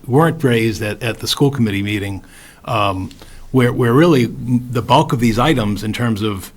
[SPEAKER 9] weren't raised at the school committee meeting, where really the bulk of these items in terms of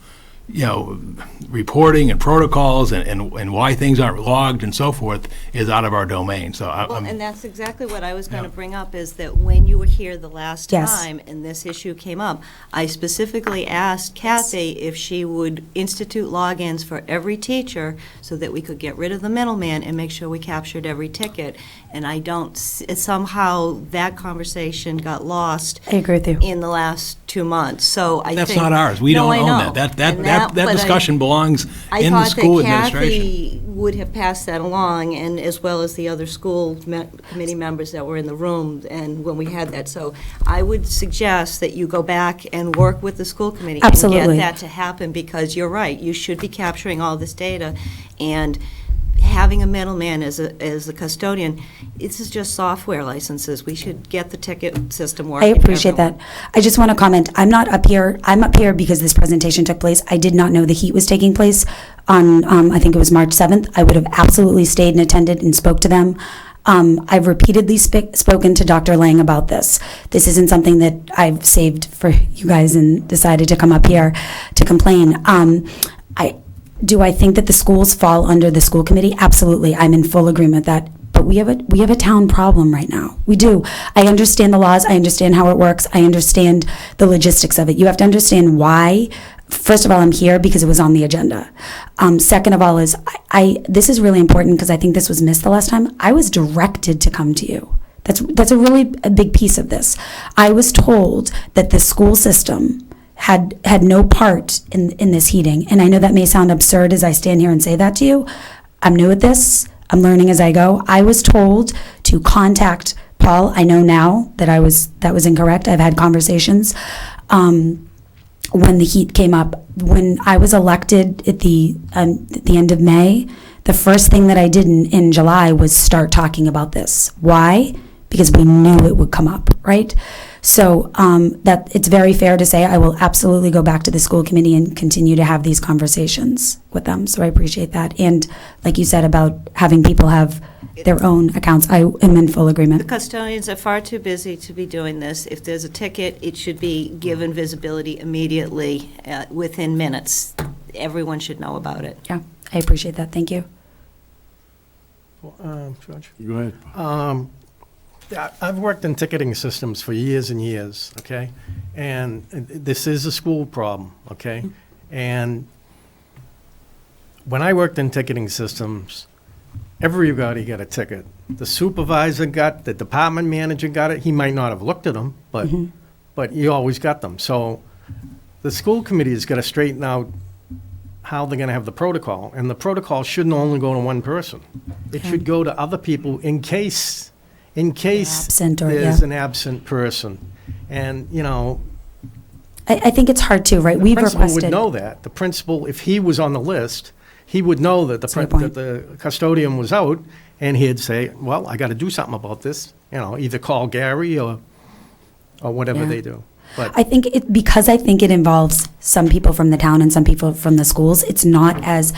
[SPEAKER 9] reporting and protocols and why things aren't logged and so forth is out of our domain. So
[SPEAKER 15] and that's exactly what I was going to bring up, is that when you were here the last
[SPEAKER 7] Yes.
[SPEAKER 15] time and this issue came up, I specifically asked Kathy if she would institute logins for every teacher so that we could get rid of the middleman and make sure we captured every ticket. And I don't, somehow that conversation got lost.
[SPEAKER 7] I agree with you.
[SPEAKER 15] In the last 2 months. So I
[SPEAKER 9] that's
[SPEAKER 15] think.
[SPEAKER 9] not ours. We don't
[SPEAKER 15] I
[SPEAKER 9] own
[SPEAKER 15] know.
[SPEAKER 9] that.
[SPEAKER 15] And
[SPEAKER 9] That
[SPEAKER 15] but
[SPEAKER 9] discussion belongs
[SPEAKER 15] I
[SPEAKER 9] in the school
[SPEAKER 15] thought that
[SPEAKER 9] administration.
[SPEAKER 15] Kathy would have passed that along, and as well as the other school committee members that were in the room, and when we had that. So I would suggest that you go back and work with the school committee.
[SPEAKER 7] Absolutely.
[SPEAKER 15] And get that to happen, because you're right, you should be capturing all this data, and having a middleman as a custodian, this is just software licenses. We should get the ticket system
[SPEAKER 7] I
[SPEAKER 15] working.
[SPEAKER 7] appreciate that. I just want to comment, I'm up here because this presentation took place. I did not know the heat was taking place on, I think it was March 7th. I would have absolutely stayed and attended and spoke to them. I've repeatedly spoken to Dr. Lang about this. This isn't something that I've saved for you guys and decided to come up here to complain. Do I think that the schools fall under the school committee? Absolutely. I'm in full agreement with that. But we have a town problem right now. We do. I understand the laws. I understand how it works. I understand the logistics of it. You have to understand why. First of all, I'm here because it was on the agenda. Second of all is, this is really important because I think this was missed the last time. I was directed to come to you. That's a big piece of this. I was told that the school system had no part in this heating. And I know that may sound absurd as I stand here and say that to you. I'm new at this. I'm learning as I go. I was told to contact Paul. I know now that that was incorrect. I've had conversations. When the heat came up, when I was elected at the end of May, the first thing that I did in July was start talking about this. Why? Because we knew it would come up, right? So that it's very fair to say I will absolutely go back to the school committee and continue to have these conversations with them. So I appreciate that. And like you said about having people have their own accounts, I am in full agreement.
[SPEAKER 15] The custodians are far too busy to be doing this. If there's a ticket, it should be given visibility immediately, within minutes. Everyone should know about it.
[SPEAKER 7] Yeah, I appreciate that. Thank you.
[SPEAKER 1] George?
[SPEAKER 2] Go ahead.
[SPEAKER 1] I've worked in ticketing systems for years and years, okay? And this is a school problem, okay? And when I worked in ticketing systems, everybody got a ticket. The supervisor got, the department manager got it. He might not have looked at them, but he always got them. So the school committee has got to straighten out how they're going to have the protocol. And the protocol shouldn't only go to one person. It should go to other people in case
[SPEAKER 7] absent or,
[SPEAKER 1] there's an absent person. And, you know,
[SPEAKER 7] I think it's hard too, right?
[SPEAKER 1] the
[SPEAKER 7] We've
[SPEAKER 1] principal
[SPEAKER 7] requested.
[SPEAKER 1] would know that. The principal, if he was on the list, he would know that that the custodian was out, and he'd say, well, I got to do something about this. You know, either call Gary or whatever they do. But
[SPEAKER 7] I think because I think it involves some people from the town and some people from the schools, it's not as.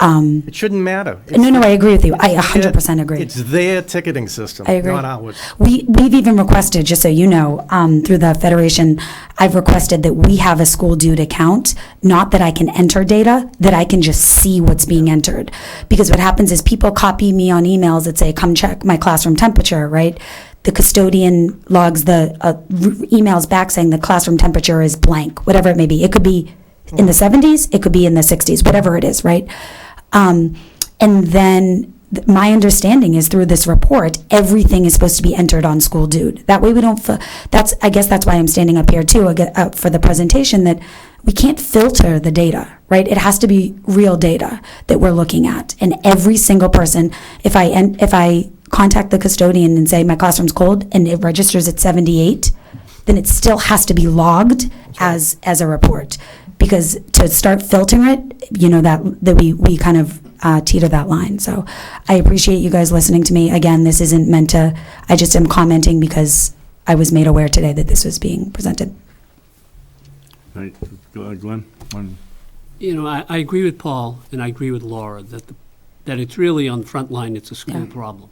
[SPEAKER 1] It shouldn't matter.
[SPEAKER 7] No, I agree with you. I 100% agree.
[SPEAKER 1] It's their ticketing system,
[SPEAKER 7] I agree.
[SPEAKER 1] not ours.
[SPEAKER 7] We've even requested, just so you know, through the Federation, I've requested that we have a school dude account, not that I can enter data, that I can just see what's being entered. Because what happens is people copy me on emails that say, come check my classroom temperature, right? The custodian logs the emails back saying the classroom temperature is blank, whatever it may be. It could be in the 70s, it could be in the 60s, whatever it is, right? And then my understanding is through this report, everything is supposed to be entered on School Dude. That way we don't, I guess that's why I'm standing up here too for the presentation, that we can't filter the data, right? It has to be real data that we're looking at. And every single person, if I contact the custodian and say my classroom's cold and it registers at 78, then it still has to be logged as a report. Because to start filtering it, you know, that we kind of teeter that line. So I appreciate you guys listening to me. Again, this isn't meant to, I just am commenting because I was made aware today that this was being presented.
[SPEAKER 2] Right, Glenn?
[SPEAKER 11] You know, I agree with Paul and I agree with Laura that it's really on the front line, it's a school problem.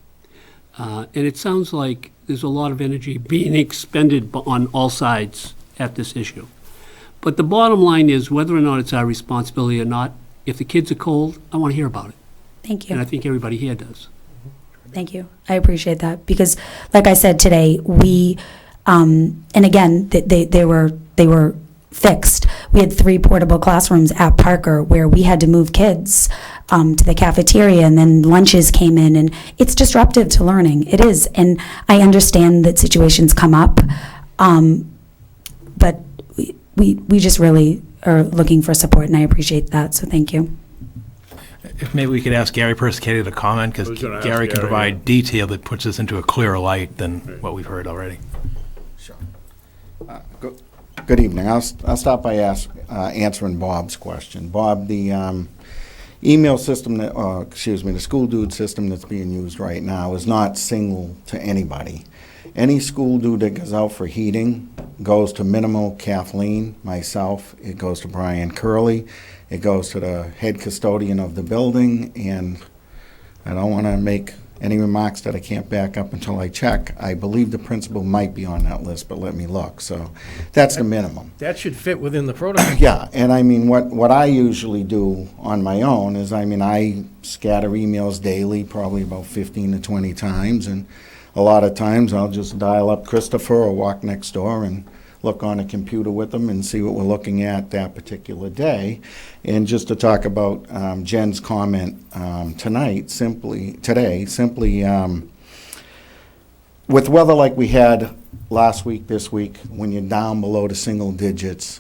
[SPEAKER 11] And it sounds like there's a lot of energy being expended on all sides at this issue. But the bottom line is whether or not it's our responsibility or not, if the kids are cold, I want to hear about it.
[SPEAKER 7] Thank you.
[SPEAKER 11] And I think everybody here does.
[SPEAKER 7] Thank you. I appreciate that because, like I said today, we, and again, they were fixed. We had 3 portable classrooms at Parker where we had to move kids to the cafeteria, and then lunches came in, and it's disruptive to learning. It is, and I understand that situations come up, but we just really are looking for support, and I appreciate that, so thank you.
[SPEAKER 9] If maybe we could ask Gary Persichetti to comment, because Gary can provide detail that puts us into a clearer light than what we've heard already.
[SPEAKER 10] Sure. Good evening. I'll start by answering Bob's question. Bob, the email system the School Dude system that's being used right now is not single to anybody. Any school dude that goes out for heating goes to Minimal Kathleen, myself. It goes to Brian Curley. It goes to the head custodian of the building, and I don't want to make any remarks that I can't back up until I check. I believe the principal might be on that list, but let me look. So that's the minimum.
[SPEAKER 1] That should fit within the protocol.
[SPEAKER 10] Yeah, and I mean, what I usually do on my own is, I mean, I scatter emails daily, probably about 15 to 20 times, and a lot of times I'll just dial up Christopher or walk next door and look on a computer with them and see what we're looking at that particular day. And just to talk about Jen's comment today, with weather like we had last week, this week, when you're down below the single digits,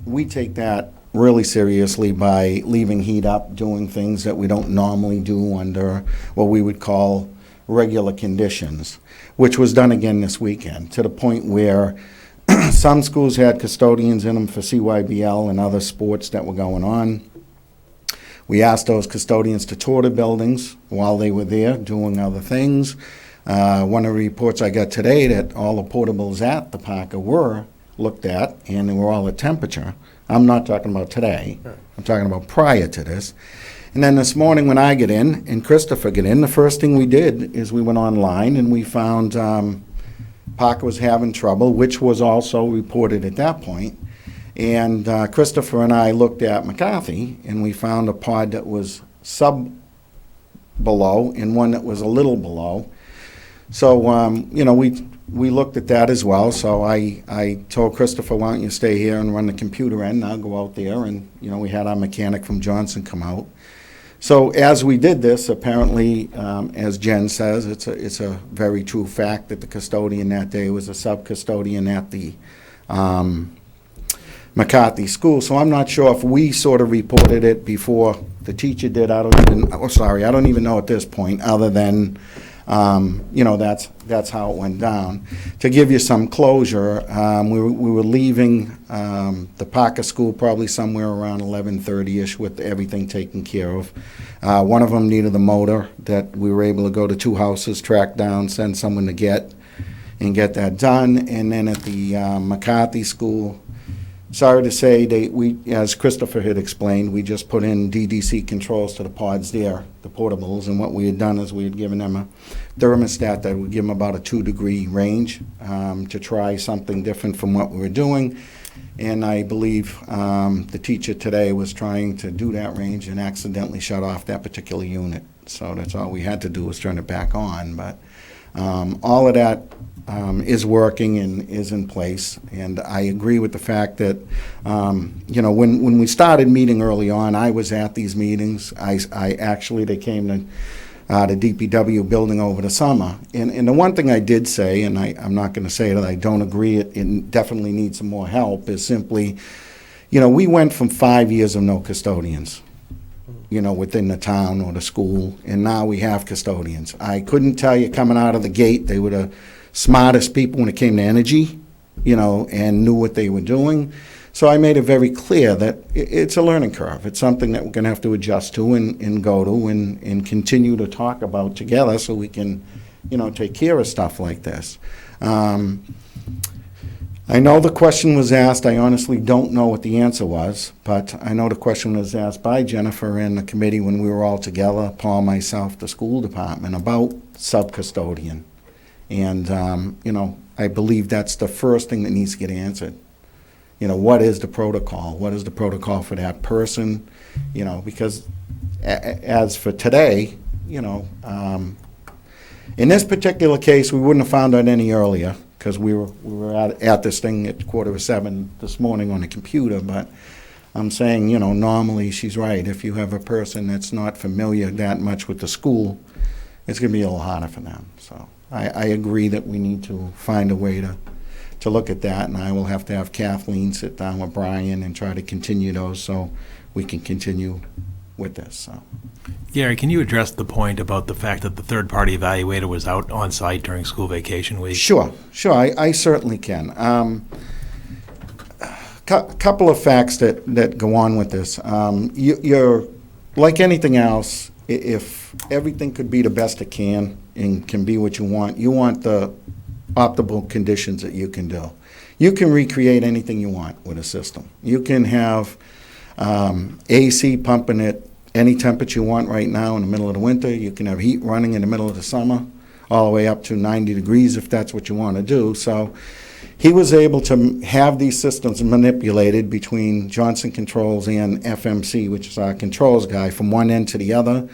[SPEAKER 10] we take that really seriously by leaving heat up, doing things that we don't normally do under what we would call regular conditions, which was done again this weekend, to the point where some schools had custodians in them for CYBL and other sports that were going on. We asked those custodians to tour the buildings while they were there doing other things. One of the reports I got today that all the portables at the Parker were looked at, and they were all at temperature. I'm not talking about today. I'm talking about prior to this. And then this morning when I get in and Christopher get in, the first thing we did is we went online and we found Parker was having trouble, which was also reported at that point. And Christopher and I looked at McCarthy, and we found a pod that was below and one that was a little below. So, we looked at that as well. So I told Christopher, why don't you stay here and run the computer end, and I'll go out there. And, we had our mechanic from Johnson come out. So as we did this, apparently, as Jen says, it's a very true fact that the custodian that day was a sub-custodian at the McCarthy School. So I'm not sure if we sort of reported it before the teacher did. I don't even know at this point, other than, that's how it went down. To give you some closure, we were leaving the Parker School probably somewhere around 11:30-ish with everything taken care of. One of them needed a motor that we were able to go to 2 houses, track down, send someone to get that done. And then at the McCarthy School, sorry to say, as Christopher had explained, we just put in DDC controls to the pods there, the portables, and what we had done is we had given them a thermostat that would give them about a 2-degree range to try something different from what we were doing. And I believe the teacher today was trying to do that range and accidentally shut off that particular unit. So that's all we had to do was turn it back on. But all of that is working and is in place. And I agree with the fact that, when we started meeting early on, I was at these meetings. They came to the DPW building over the summer. And the one thing I did say, and I'm not going to say that I don't agree, it definitely needs some more help, is simply, we went from 5 years of no custodians, within the town or the school, and now we have custodians. I couldn't tell you coming out of the gate, they were the smartest people when it came to energy, and knew what they were doing. So I made it very clear that it's a learning curve. It's something that we're going to have to adjust to and go to and continue to talk about together so we can, take care of stuff like this. I know the question was asked. I honestly don't know what the answer was, but I know the question was asked by Jennifer and the committee when we were all together, Paul, myself, the school department, about sub-custodian. And, I believe that's the first thing that needs to get answered. What is the protocol? What is the protocol for that person? Because as for today, in this particular case, we wouldn't have found out any earlier because we were at this thing at 6:45 this morning on the computer. But I'm saying, normally she's right. If you have a person that's not familiar that much with the school, it's going to be a little harder for them. So I agree that we need to find a way to look at that, and I will have to have Kathleen sit down with Brian and try to continue those so we can continue with this. So,
[SPEAKER 9] Gary, can you address the point about the fact that the third-party evaluator was out on site during school vacation week?
[SPEAKER 10] Sure, I certainly can. Couple of facts that go on with this. You're like anything else. If everything could be the best it can and can be what you want the optimal conditions that you can do. You can recreate anything you want with a system. You can have AC pumping at any temperature you want right now in the middle of the winter. You can have heat running in the middle of the summer, all the way up to 90 degrees if that's what you want to do. So he was able to have these systems manipulated between Johnson Controls and FMC, which is our controls guy, from one end to the other,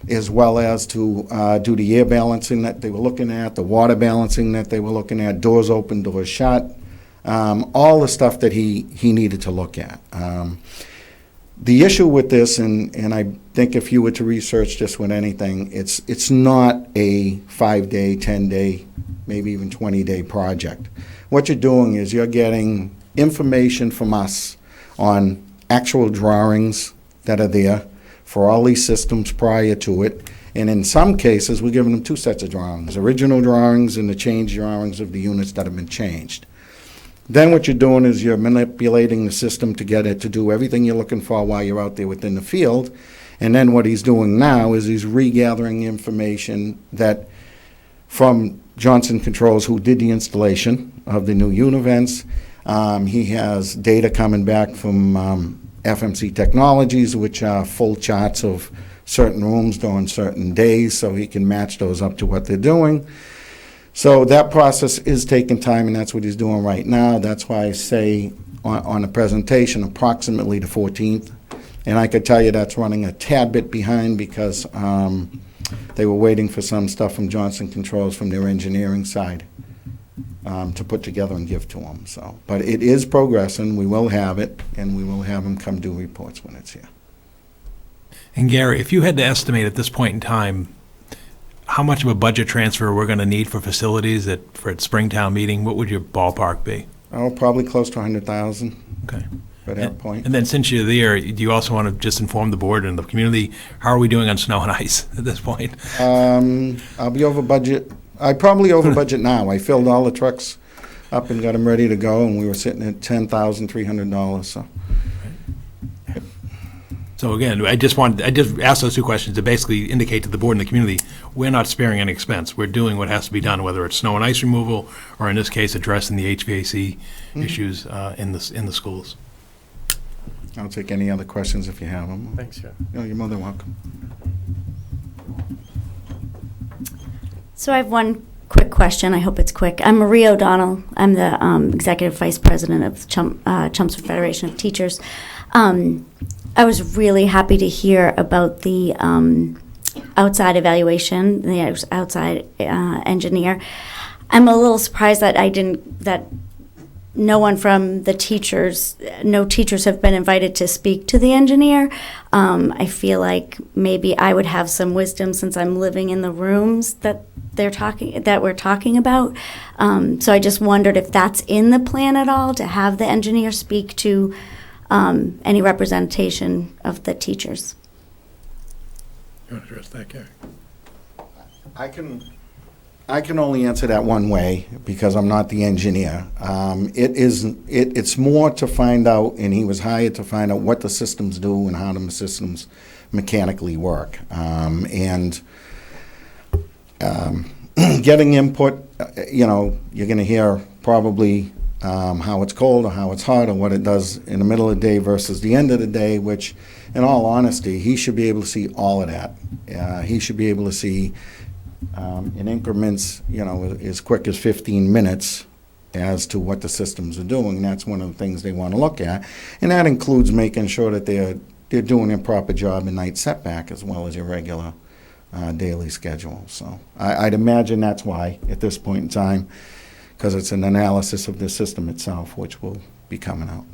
[SPEAKER 10] as well as to do the air balancing that they were looking at, the water balancing that they were looking at, doors open, doors shut, all the stuff that he needed to look at. The issue with this, and I think if you were to research this with anything, it's not a 5-day, 10-day, maybe even 20-day project. What you're doing is you're getting information from us on actual drawings that are there for all these systems prior to it, and in some cases, we're giving them 2 sets of drawings, original drawings and the changed drawings of the units that have been changed. Then what you're doing is you're manipulating the system to get it to do everything you're looking for while you're out there within the field. And then what he's doing now is he's regathering information that from Johnson Controls, who did the installation of the new univents. He has data coming back from FMC Technologies, which are full charts of certain rooms during certain days, so he can match those up to what they're doing. So that process is taking time, and that's what he's doing right now. That's why I say on the presentation, approximately the 14th. And I could tell you that's running a tad bit behind because they were waiting for some stuff from Johnson Controls from their engineering side to put together and give to them. So, but it is progressing. We will have it, and we will have them come do reports when it's here.
[SPEAKER 9] And Gary, if you had to estimate at this point in time how much of a budget transfer we're going to need for facilities for its Springtown meeting, what would your ballpark be?
[SPEAKER 10] Oh, probably close to 100,000.
[SPEAKER 9] Okay.
[SPEAKER 10] At that point.
[SPEAKER 9] And then since you're there, do you also want to just inform the board and the community, how are we doing on snow and ice at this point?
[SPEAKER 10] I'll be over budget. I probably over budget now. I filled all the trucks up and got them ready to go, and we were sitting at $10,300. So.
[SPEAKER 9] So again, I just asked those 2 questions to basically indicate to the board and the community, we're not sparing any expense. We're doing what has to be done, whether it's snow and ice removal, or in this case, addressing the HVAC issues in the schools.
[SPEAKER 10] I'll take any other questions if you have them.
[SPEAKER 1] Thanks, yeah.
[SPEAKER 10] No, you're more than welcome.
[SPEAKER 17] So I have one quick question. I hope it's quick. I'm Marie O'Donnell. I'm the Executive Vice President of Chelmsford Federation of Teachers. I was really happy to hear about the outside evaluation, the outside engineer. I'm a little surprised that no one from the teachers, no teachers have been invited to speak to the engineer. I feel like maybe I would have some wisdom since I'm living in the rooms that we're talking about. So I just wondered if that's in the plan at all, to have the engineer speak to any representation of the teachers.
[SPEAKER 9] You want to address that, Gary?
[SPEAKER 10] I can only answer that one way because I'm not the engineer. It's more to find out, and he was hired to find out what the systems do and how the systems mechanically work. Getting input, you're going to hear probably how it's cold or how it's hot or what it does in the middle of the day versus the end of the day, which, in all honesty, he should be able to see all of that. He should be able to see in increments, as quick as 15 minutes as to what the systems are doing. And that's one of the things they want to look at. And that includes making sure that they're doing a proper job in night setback as well as your regular daily schedule. So I'd imagine that's why at this point in time, because it's an analysis of the system itself, which will be coming out.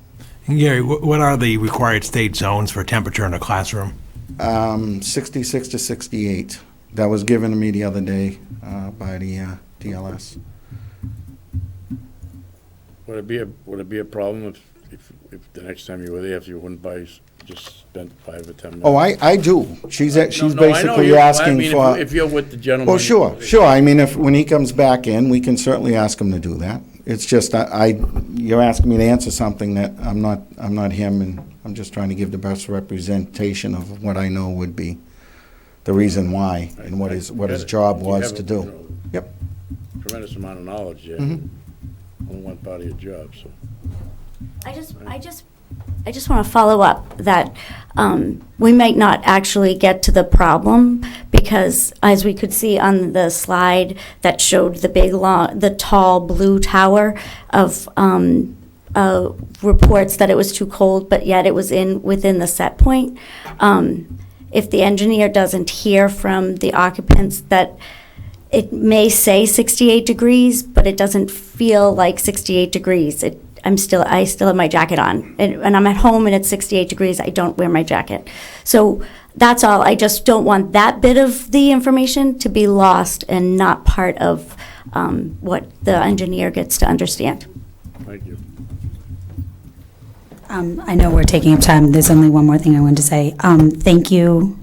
[SPEAKER 9] And Gary, what are the required state zones for temperature in a classroom?
[SPEAKER 10] 66 to 68. That was given to me the other day by the DLS.
[SPEAKER 2] Would it be a problem if the next time you were there, if you wouldn't just spend 5 or 10 minutes?
[SPEAKER 10] Oh, I do. She's basically asking for.
[SPEAKER 2] If you're with the gentleman.
[SPEAKER 10] Well, sure. I mean, when he comes back in, we can certainly ask him to do that. It's just you're asking me to answer something that I'm not him, and I'm just trying to give the best representation of what I know would be the reason why and what his job was to do. Yep.
[SPEAKER 2] Tremendous amount of knowledge there.
[SPEAKER 10] Mm-hmm.
[SPEAKER 2] On one part of your job, so.
[SPEAKER 17] I just I just want to follow up that we might not actually get to the problem because, as we could see on the slide that showed the tall blue tower of reports that it was too cold, but yet it was within the set point. If the engineer doesn't hear from the occupants that it may say 68 degrees, but it doesn't feel like 68 degrees. I still have my jacket on, and I'm at home and it's 68 degrees. I don't wear my jacket. So that's all. I just don't want that bit of the information to be lost and not part of what the engineer gets to understand.
[SPEAKER 2] Thank you.
[SPEAKER 7] I know we're taking up time. There's only one more thing I wanted to say. Thank you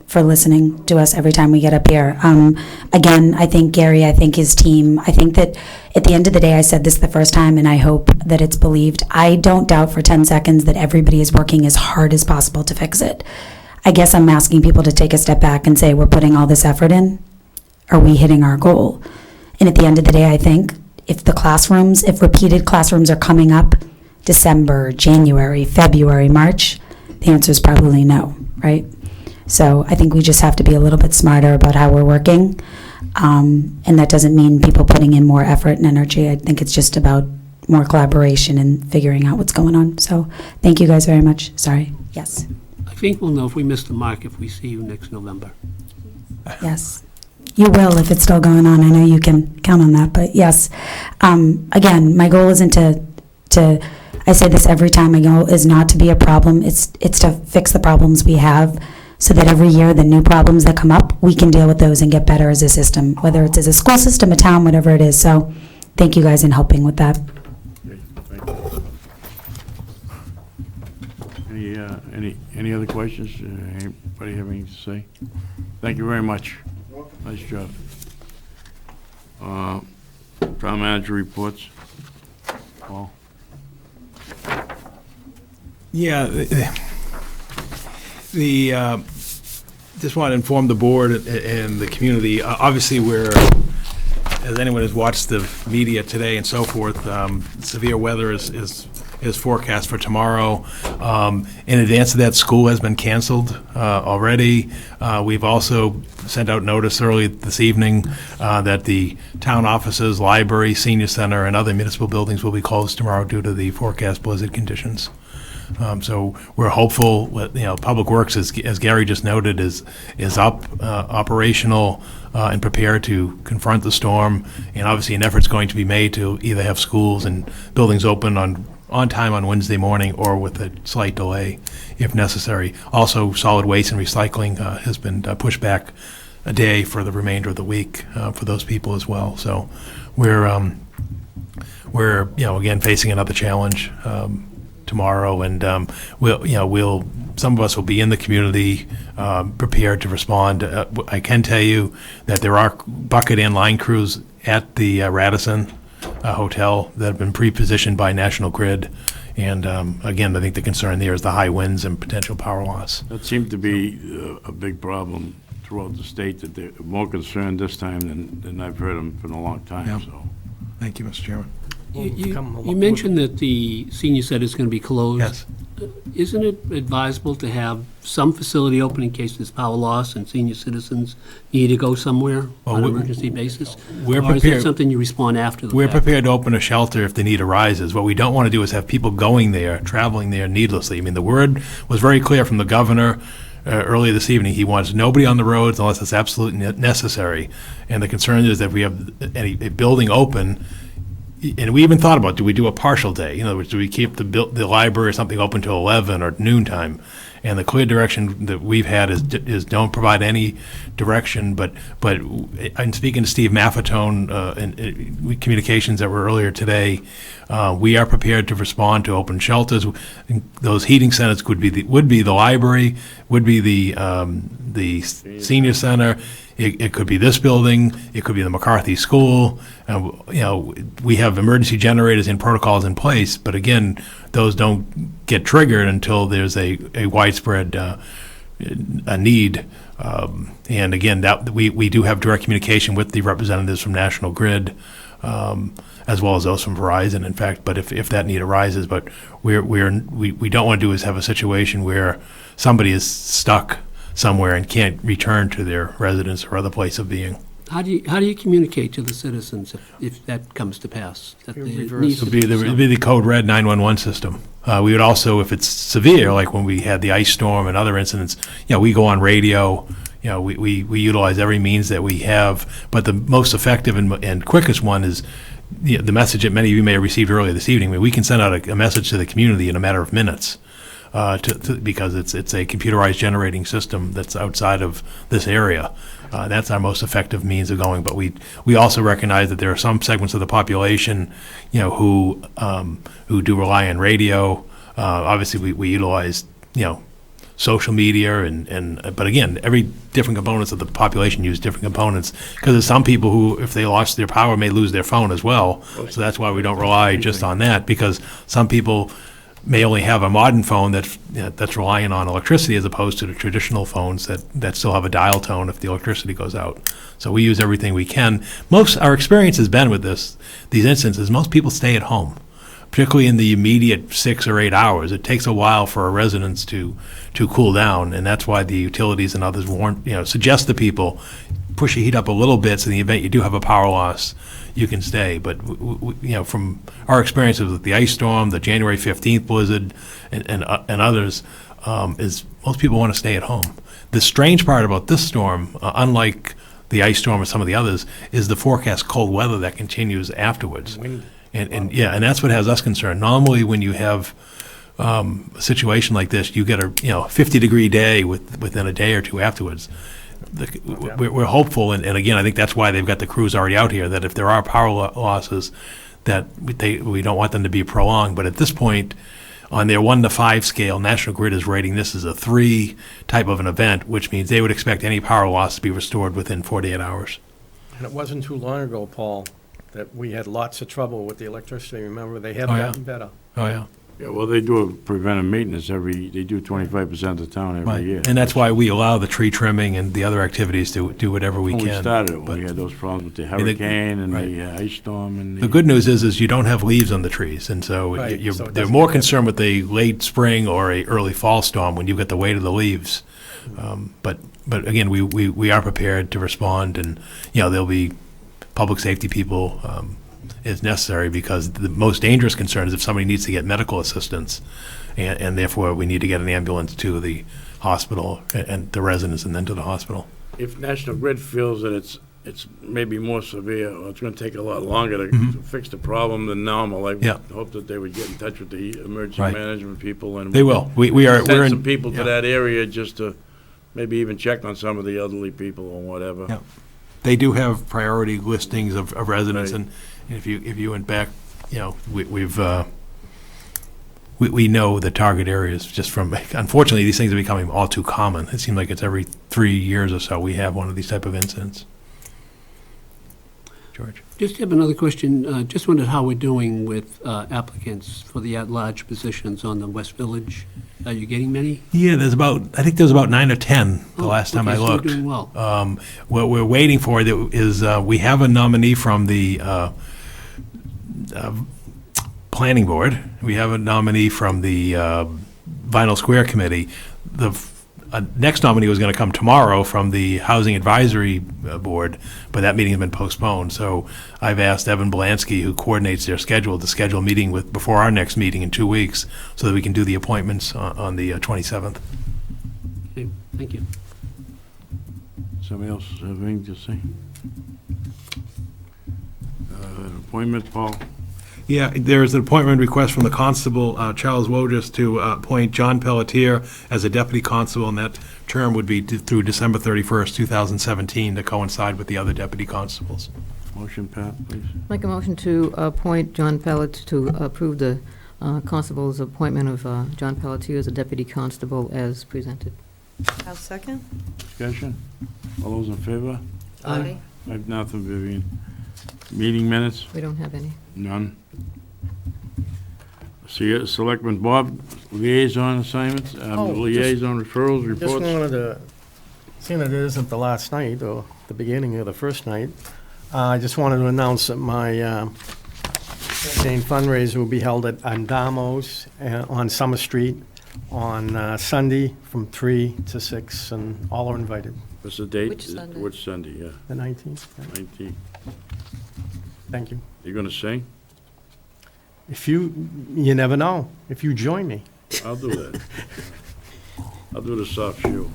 [SPEAKER 7] for listening to us every time we get up here. Again, I think Gary, I think his team, I think that at the end of the day, I said this the first time, and I hope that it's believed. I don't doubt for 10 seconds that everybody is working as hard as possible to fix it. I guess I'm asking people to take a step back and say, we're putting all this effort in. Are we hitting our goal? And at the end of the day, I think if repeated classrooms are coming up December, January, February, March, the answer is probably no, right? So I think we just have to be a little bit smarter about how we're working. And that doesn't mean people putting in more effort and energy. I think it's just about more collaboration and figuring out what's going on. So thank you guys very much. Sorry. Yes.
[SPEAKER 11] I think we'll know if we missed the mark if we see you next November.
[SPEAKER 7] Yes. You will if it's still going on. I know you can count on that. But yes, again, my goal isn't to I say this every time, my goal is not to be a problem. It's to fix the problems we have, so that every year the new problems that come up, we can deal with those and get better as a system, whether it's as a school system, a town, whatever it is. So thank you guys in helping with that.
[SPEAKER 2] Okay, thank you. Any other questions? Anybody have anything to say? Thank you very much. Nice job. Town manager reports. Paul?
[SPEAKER 9] Yeah, just want to inform the board and the community. Obviously, as anyone has watched the media today and so forth, severe weather is forecast for tomorrow. In advance of that, school has been canceled already. We've also sent out notice early this evening that the town offices, library, senior center, and other municipal buildings will be closed tomorrow due to the forecast blizzard conditions. So we're hopeful. Public Works, as Gary just noted, is up, operational, and prepared to confront the storm. And obviously, an effort's going to be made to either have schools and buildings open on time on Wednesday morning, or with a slight delay, if necessary. Also, solid waste and recycling has been pushed back a day for the remainder of the week for those people as well. So we're again facing another challenge tomorrow, and some of us will be in the community prepared to respond. I can tell you that there are bucket and line crews at the Radisson Hotel that have been pre-positioned by National Grid, and again, I think the concern there is the high winds and potential power loss.
[SPEAKER 2] That seemed to be a big problem throughout the state, that they're more concerned this time than I've heard them for a long time.
[SPEAKER 9] Yeah.
[SPEAKER 2] So,
[SPEAKER 9] Thank you, Mr. Chairman.
[SPEAKER 11] You mentioned that the senior center is going to be closed.
[SPEAKER 9] Yes.
[SPEAKER 11] Isn't it advisable to have some facility open in case there's power loss and senior citizens need to go somewhere on an emergency basis?
[SPEAKER 9] We're
[SPEAKER 11] or is
[SPEAKER 9] prepared.
[SPEAKER 11] it something you respond after the
[SPEAKER 9] We're
[SPEAKER 11] fact?
[SPEAKER 9] prepared to open a shelter if the need arises. What we don't want to do is have people going there, traveling there needlessly. I mean, the word was very clear from the governor earlier this evening. He wants nobody on the roads unless it's absolutely necessary. And the concern is that we have a building open. And we even thought about, do we do a partial day? In other words, do we keep the library or something open till 11 or noontime? And the clear direction that we've had is don't provide any direction. But I'm speaking to Steve Maffetone in communications that were earlier today. We are prepared to respond to open shelters. Those heating centers would be the library, would be the senior center. It could be this building. It could be the McCarthy School. We have emergency generators and protocols in place, but again, those don't get triggered until there's a widespread a need. And again, that we do have direct communication with the representatives from National Grid. as well as those from Verizon, in fact, but if that need arises, but we don't want to do is have a situation where somebody is stuck somewhere and can't return to their residence or other place of being.
[SPEAKER 11] How do you communicate to the citizens if that comes to pass? That there needs to
[SPEAKER 9] It would be the code red 911 system. We would also, if it's severe, like when we had the ice storm and other incidents, we go on radio. We utilize every means that we have. But the most effective and quickest one is the message that many of you may have received earlier this evening. I mean, we can send out a message to the community in a matter of minutes. Because it's a computerized generating system that's outside of this area. That's our most effective means of going. But we also recognize that there are some segments of the population, who do rely on radio. Obviously, we utilize social media but again, every different components of the population use different components because there's some people who, if they lost their power, may lose their phone as well. So that's why we don't rely just on that, because some people may only have a modern phone that's relying on electricity as opposed to the traditional phones that still have a dial tone if the electricity goes out. So we use everything we can. Our experience has been with these instances, most people stay at home, particularly in the immediate 6 or 8 hours. It takes a while for our residents to cool down, and that's why the utilities and others suggest to people, push the heat up a little bit so in the event you do have a power loss, you can stay. But from our experiences with the ice storm, the January 15th blizzard, and others, is most people want to stay at home. The strange part about this storm, unlike the ice storm or some of the others, is the forecast cold weather that continues afterwards. And that's what has us concerned. Normally, when you have a situation like this, you get a 50-degree day within a day or two afterwards. We're hopeful, and again, I think that's why they've got the crews already out here, that if there are power losses, that we don't want them to be prolonged. But at this point, on their 1 to 5 scale, National Grid is rating this as a 3 type of an event, which means they would expect any power loss to be restored within 48 hours.
[SPEAKER 1] And it wasn't too long ago, Paul, that we had lots of trouble with the electricity. Remember, they have gotten better.
[SPEAKER 9] Oh, yeah.
[SPEAKER 2] Yeah, well, they do a preventive maintenance they do 25% of the town every year.
[SPEAKER 9] And that's why we allow the tree trimming and the other activities to do whatever we can.
[SPEAKER 2] We started it, when we had those problems with the hurricane and the ice storm. And
[SPEAKER 9] the good news is you don't have leaves on the trees, and so they're more concerned with a late spring or a early fall storm when you get the weight of the leaves. But again, we are prepared to respond, and there'll be public safety people is necessary, because the most dangerous concern is if somebody needs to get medical assistance, and therefore we need to get an ambulance to the hospital and the residents and then to the hospital.
[SPEAKER 2] If National Grid feels that it's maybe more severe, or it's going to take a lot longer to fix the problem than normal, I hope that they would get in touch with the emergency management people. And
[SPEAKER 9] they will. We're
[SPEAKER 2] send some people to that area just to maybe even check on some of the elderly people or whatever.
[SPEAKER 9] Yeah. They do have priority listings of residents, and if you went back, we know the target areas just from, unfortunately, these things are becoming all too common. It seems like it's every 3 years or so we have one of these type of incidents. George?
[SPEAKER 11] Just have another question. Just wondered how we're doing with applicants for the at-large positions on the West Village. Are you getting many?
[SPEAKER 9] Yeah, I think there's about 9 or 10 the last time I looked.
[SPEAKER 11] So we're doing well.
[SPEAKER 9] What we're waiting for is we have a nominee from the planning board. We have a nominee from the Vinyl Square Committee. The next nominee was going to come tomorrow from the Housing Advisory Board, but that meeting has been postponed. So I've asked Evan Belansky, who coordinates their schedule, to schedule a meeting before our next meeting in 2 weeks so that we can do the appointments on the 27th.
[SPEAKER 11] Okay, thank you.
[SPEAKER 2] Somebody else have anything to say? Appointment, Paul?
[SPEAKER 9] Yeah, there's an appointment request from the constable, Charles Wojcik, to appoint John Pelletier as a deputy constable, and that term would be through December 31st, 2017, to coincide with the other deputy constables.
[SPEAKER 2] Motion, Pat, please.
[SPEAKER 3] Make a motion to appoint John Pelletier, to approve the constable's appointment of John Pelletier as a deputy constable as presented.
[SPEAKER 15] I'll second.
[SPEAKER 2] Discussion? All those in favor?
[SPEAKER 15] Aye.
[SPEAKER 2] 5-0, Vivian. Meeting minutes?
[SPEAKER 3] We don't have any.
[SPEAKER 2] None. Selectmen Bob, liaison assignments, liaison referrals,
[SPEAKER 1] Just
[SPEAKER 2] reports.
[SPEAKER 1] wanted to, seeing it isn't the last night or the beginning of the first night, I just wanted to announce that my campaign fundraiser will be held at Andamo's on Summer Street on Sunday from 3 to 6, and all are invited.
[SPEAKER 2] What's the date?
[SPEAKER 3] Which Sunday?
[SPEAKER 2] Which Sunday, yeah.
[SPEAKER 1] The 19th.
[SPEAKER 2] 19th.
[SPEAKER 1] Thank you.
[SPEAKER 2] You gonna sing?
[SPEAKER 1] You never know, if you join me.
[SPEAKER 2] I'll do that. I'll do the soft shoe.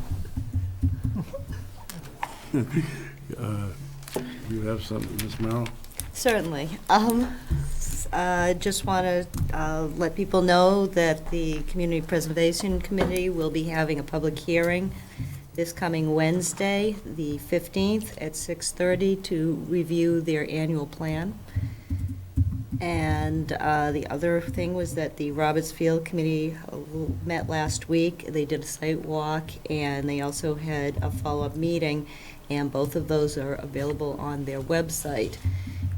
[SPEAKER 2] You have something, Ms. Merrill?
[SPEAKER 15] Certainly. Just want to let people know that the Community Preservation Committee will be having a public hearing this coming Wednesday, the 15th, at 6:30 to review their annual plan. And the other thing was that the Roberts Field Committee met last week. They did a site walk, and they also had a follow-up meeting, and both of those are available on their website,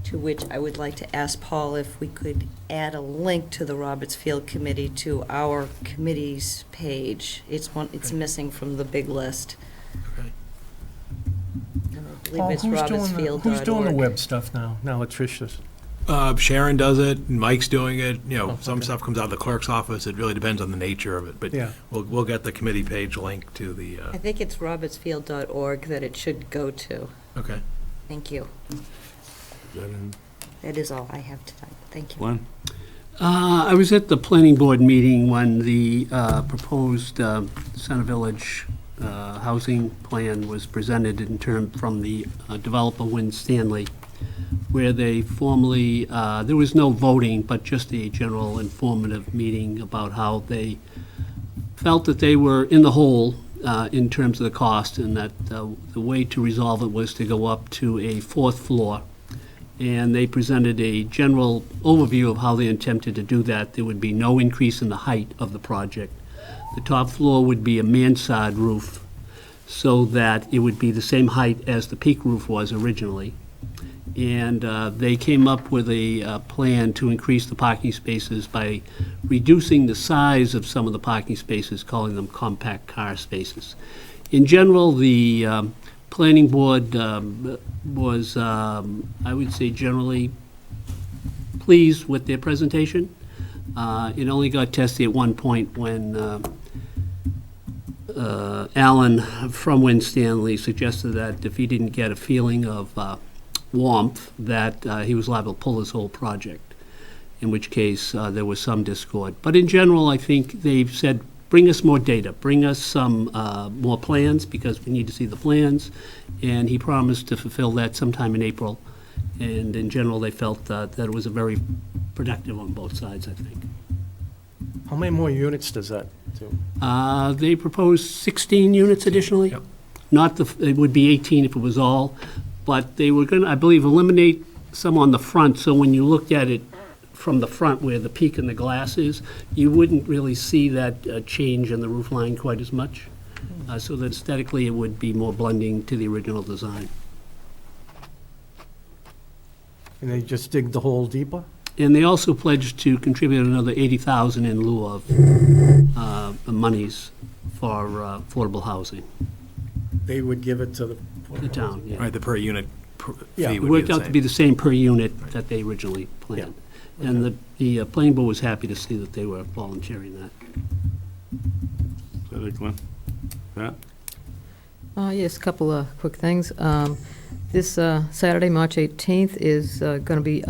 [SPEAKER 15] to which I would like to ask Paul if we could add a link to the Roberts Field Committee to our committee's page. It's missing from the big list.
[SPEAKER 9] Okay.
[SPEAKER 15] And I believe it's robertsfield.org.
[SPEAKER 1] Who's doing the web stuff now? Now Latricia's.
[SPEAKER 9] Sharon does it, and Mike's doing it, some stuff comes out of the clerk's office, it really depends on the nature of it, but
[SPEAKER 1] Yeah.
[SPEAKER 9] we'll get the committee page link to the,
[SPEAKER 15] I think it's robertsfield.org that it should go to.
[SPEAKER 9] okay.
[SPEAKER 15] Thank you. That is all I have tonight. Thank you.
[SPEAKER 2] Glenn?
[SPEAKER 11] I was at the planning board meeting when the proposed Center Village housing plan was presented from the developer Win Stanley, where they formally, there was no voting, but just a general informative meeting about how they felt that they were in the hole in terms of the cost, and that the way to resolve it was to go up to a fourth floor. And they presented a general overview of how they intended to do that. There would be no increase in the height of the project. The top floor would be a mansard roof, so that it would be the same height as the peak roof was originally. And they came up with a plan to increase the parking spaces by reducing the size of some of the parking spaces, calling them compact car spaces. In general, the planning board was, I would say, generally pleased with their presentation. It only got testy at one point when Alan from Win Stanley suggested that if he didn't get a feeling of warmth, that he was liable to pull his whole project, in which case there was some discord. But in general, I think they've said, bring us more data, bring us some more plans, because we need to see the plans, and he promised to fulfill that sometime in April. And in general, they felt that it was a very productive on both sides, I think.
[SPEAKER 1] How many more units does that do?
[SPEAKER 11] They proposed 16 units additionally.
[SPEAKER 9] Yep.
[SPEAKER 11] Not it would be 18 if it was all, but they were going to, I believe, eliminate some on the front, so when you looked at it from the front where the peak in the glass is, you wouldn't really see that change in the roof line quite as much. So that aesthetically it would be more blending to the original design.
[SPEAKER 1] And they just dig the hole deeper?
[SPEAKER 11] And they also pledged to contribute another $80,000 in lieu of monies for affordable housing.
[SPEAKER 1] They would give it to
[SPEAKER 11] The town, yeah.
[SPEAKER 9] Right, the per unit
[SPEAKER 1] Yeah,
[SPEAKER 9] fee
[SPEAKER 11] It
[SPEAKER 9] would be
[SPEAKER 11] worked
[SPEAKER 9] the
[SPEAKER 11] out
[SPEAKER 9] same.
[SPEAKER 11] to be the same per unit that they originally planned. And the planning board was happy to see that they were volunteering that.
[SPEAKER 2] Is that it, Glenn? Pat?
[SPEAKER 3] Yes, a couple of quick things. This Saturday, March 18th, is going to be